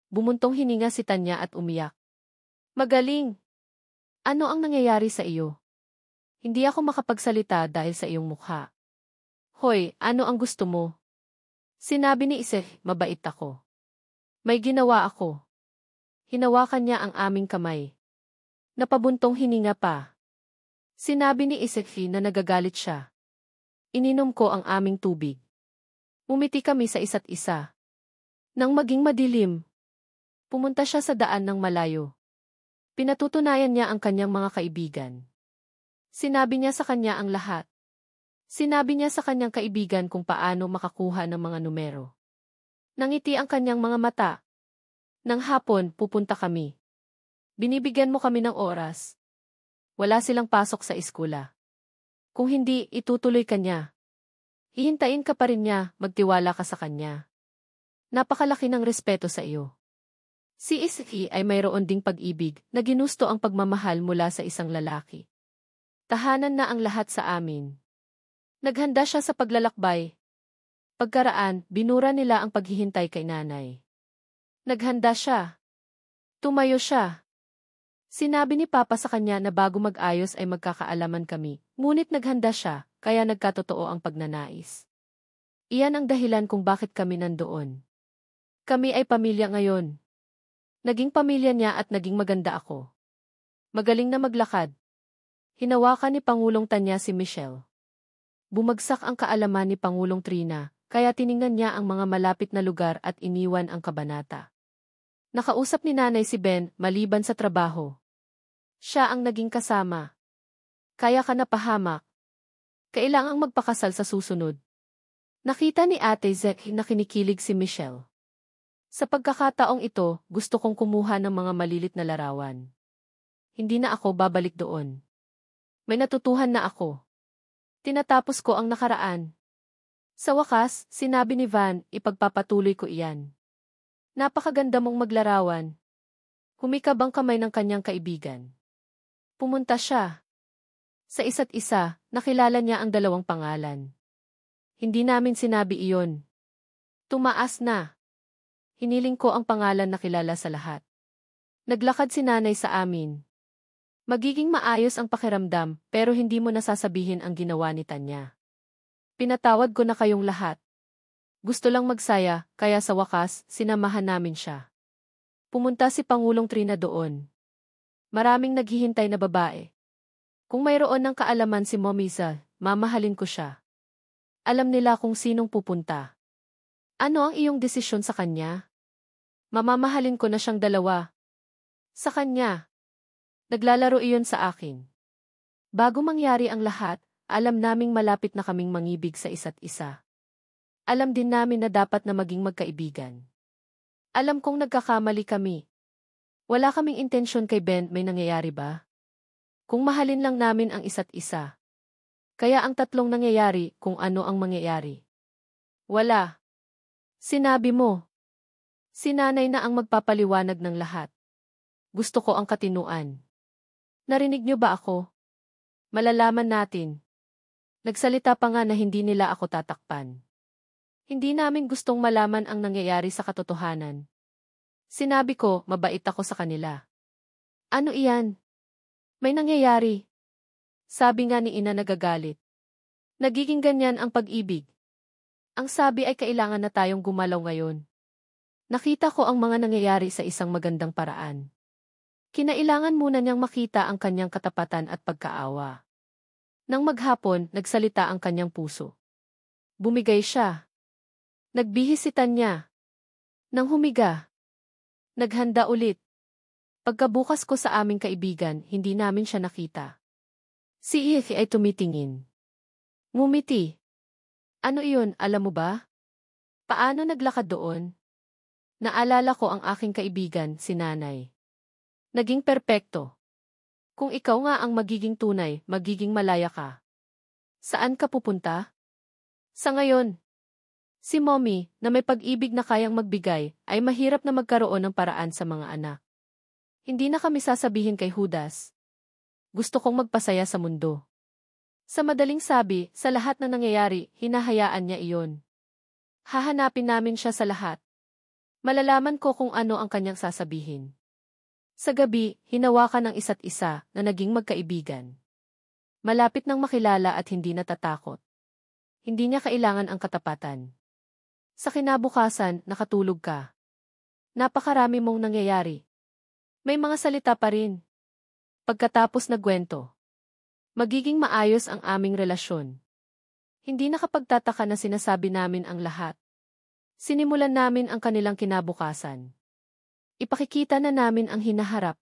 Bumuntong hininga si Tanya at umiyak. Magaling! Ano ang nangyayari sa iyo? Hindi ako makapagsalita dahil sa iyong mukha. Hoy, ano ang gusto mo? Sinabi ni Ise, mabait ako. May ginawa ako. Hinawakan niya ang aming kamay. Napabuntong hininga pa. Sinabi ni Ise na nagagalit siya. Ininom ko ang aming tubig. Umiti kami sa isa't isa. Nang maging madilim, pumunta siya sa daan ng malayo. Pinatutunayan niya ang kanyang mga kaibigan. Sinabi niya sa kanya ang lahat. Sinabi niya sa kanyang kaibigan kung paano makakuha ng mga numero. Nangiti ang kanyang mga mata. Nang hapon, pupunta kami. Binibigyan mo kami ng oras. Wala silang pasok sa eskula. Kung hindi, itutuloy ka niya. Hihintayin ka pa rin niya, magtiwala ka sa kanya. Napakalaki ng respeto sa iyo. Si Iski ay mayroon ding pag-ibig na ginusto ang pagmamahal mula sa isang lalaki. Tahanan na ang lahat sa amin. Naghanda siya sa paglalakbay. Pagkaraan, binura nila ang paghihintay kay nanay. Naghanda siya. Tumayo siya. Sinabi ni Papa sa kanya na bago mag-ayos ay magkakaalaman kami, ngunit naghanda siya, kaya nagkatotoo ang pagnanais. Iyan ang dahilan kung bakit kami nandoon. Kami ay pamilya ngayon. Naging pamilya niya at naging maganda ako. Magaling na maglakad. Hinawakan ni Pangulong Tanya si Michelle. Bumagsak ang kaalaman ni Pangulong Trina, kaya tiningnan niya ang mga malapit na lugar at iniwan ang kabanata. Nakausap ni nanay si Ben maliban sa trabaho. Siya ang naging kasama. Kaya ka napahamak. Kailangang magpakasal sa susunod. Nakita ni Ate Zek na kinikilig si Michelle. Sa pagkakataong ito, gusto kong kumuha ng mga malilit na larawan. Hindi na ako babalik doon. May natutuhan na ako. Tinatapos ko ang nakaraan. Sa wakas, sinabi ni Van, ipagpapatuloy ko iyan. Napakaganda mong maglarawan. Humikab ang kamay ng kanyang kaibigan. Pumunta siya. Sa isa't isa, nakilala niya ang dalawang pangalan. Hindi namin sinabi iyon. Tumaas na. Hiniling ko ang pangalan na kilala sa lahat. Naglakad si nanay sa amin. Magiging maayos ang pakiramdam, pero hindi mo nasasabihin ang ginawa ni Tanya. Pinatawad ko na kayong lahat. Gusto lang magsaya, kaya sa wakas, sinamahan namin siya. Pumunta si Pangulong Trina doon. Maraming naghihintay na babae. Kung mayroon ng kaalaman si Momisa, mamahalin ko siya. Alam nila kung sinong pupunta. Ano ang iyong desisyon sa kanya? Mamamahalin ko na siyang dalawa. Sa kanya. Naglalaro iyon sa akin. Bago mangyari ang lahat, alam naming malapit na kaming mangibig sa isa't isa. Alam din namin na dapat na maging magkaibigan. Alam kong nagkakamali kami. Wala kaming intensyon kay Ben, may nangyayari ba? Kung mahalin lang namin ang isa't isa. Kaya ang tatlong nangyayari kung ano ang mangyayari. Wala. Sinabi mo. Si nanay na ang magpapaliwanag ng lahat. Gusto ko ang katinuan. Narinig niyo ba ako? Malalaman natin. Nagsalita pa nga na hindi nila ako tatakpan. Hindi namin gustong malaman ang nangyayari sa katotohanan. Sinabi ko, mabait ako sa kanila. Ano iyan? May nangyayari. Sabi nga ni ina nagagalit. Nagiging ganyan ang pag-ibig. Ang sabi ay kailangan na tayong gumalaw ngayon. Nakita ko ang mga nangyayari sa isang magandang paraan. Kinailangan muna niyang makita ang kanyang katapatan at pagkaawa. Nang maghapon, nagsalita ang kanyang puso. Bumigay siya. Nagbihis si Tanya. Nang humiga. Naghanda ulit. Pagkabukas ko sa aming kaibigan, hindi namin siya nakita. Si Ihi ay tumitingin. Ngumiti. Ano iyon, alam mo ba? Paano naglakad doon? Naalala ko ang aking kaibigan, si nanay. Naging perpekto. Kung ikaw nga ang magiging tunay, magiging malaya ka. Saan ka pupunta? Sa ngayon. Si Mommy, na may pag-ibig na kayang magbigay, ay mahirap na magkaroon ng paraan sa mga anak. Hindi na kami sasabihin kay Judas. Gusto kong magpasaya sa mundo. Sa madaling sabi, sa lahat ng nangyayari, hinahayaan niya iyon. Hahanapin namin siya sa lahat. Malalaman ko kung ano ang kanyang sasabihin. Sa gabi, hinawakan ng isa't isa na naging magkaibigan. Malapit nang makilala at hindi natatakot. Hindi niya kailangan ang katapatan. Sa kinabukasan, nakatulog ka. Napakarami mong nangyayari. May mga salita pa rin. Pagkatapos nagkwento, magiging maayos ang aming relasyon. Hindi nakapagtataka na sinasabi namin ang lahat. Sinimulan namin ang kanilang kinabukasan. Ipakikita na namin ang hinaharap.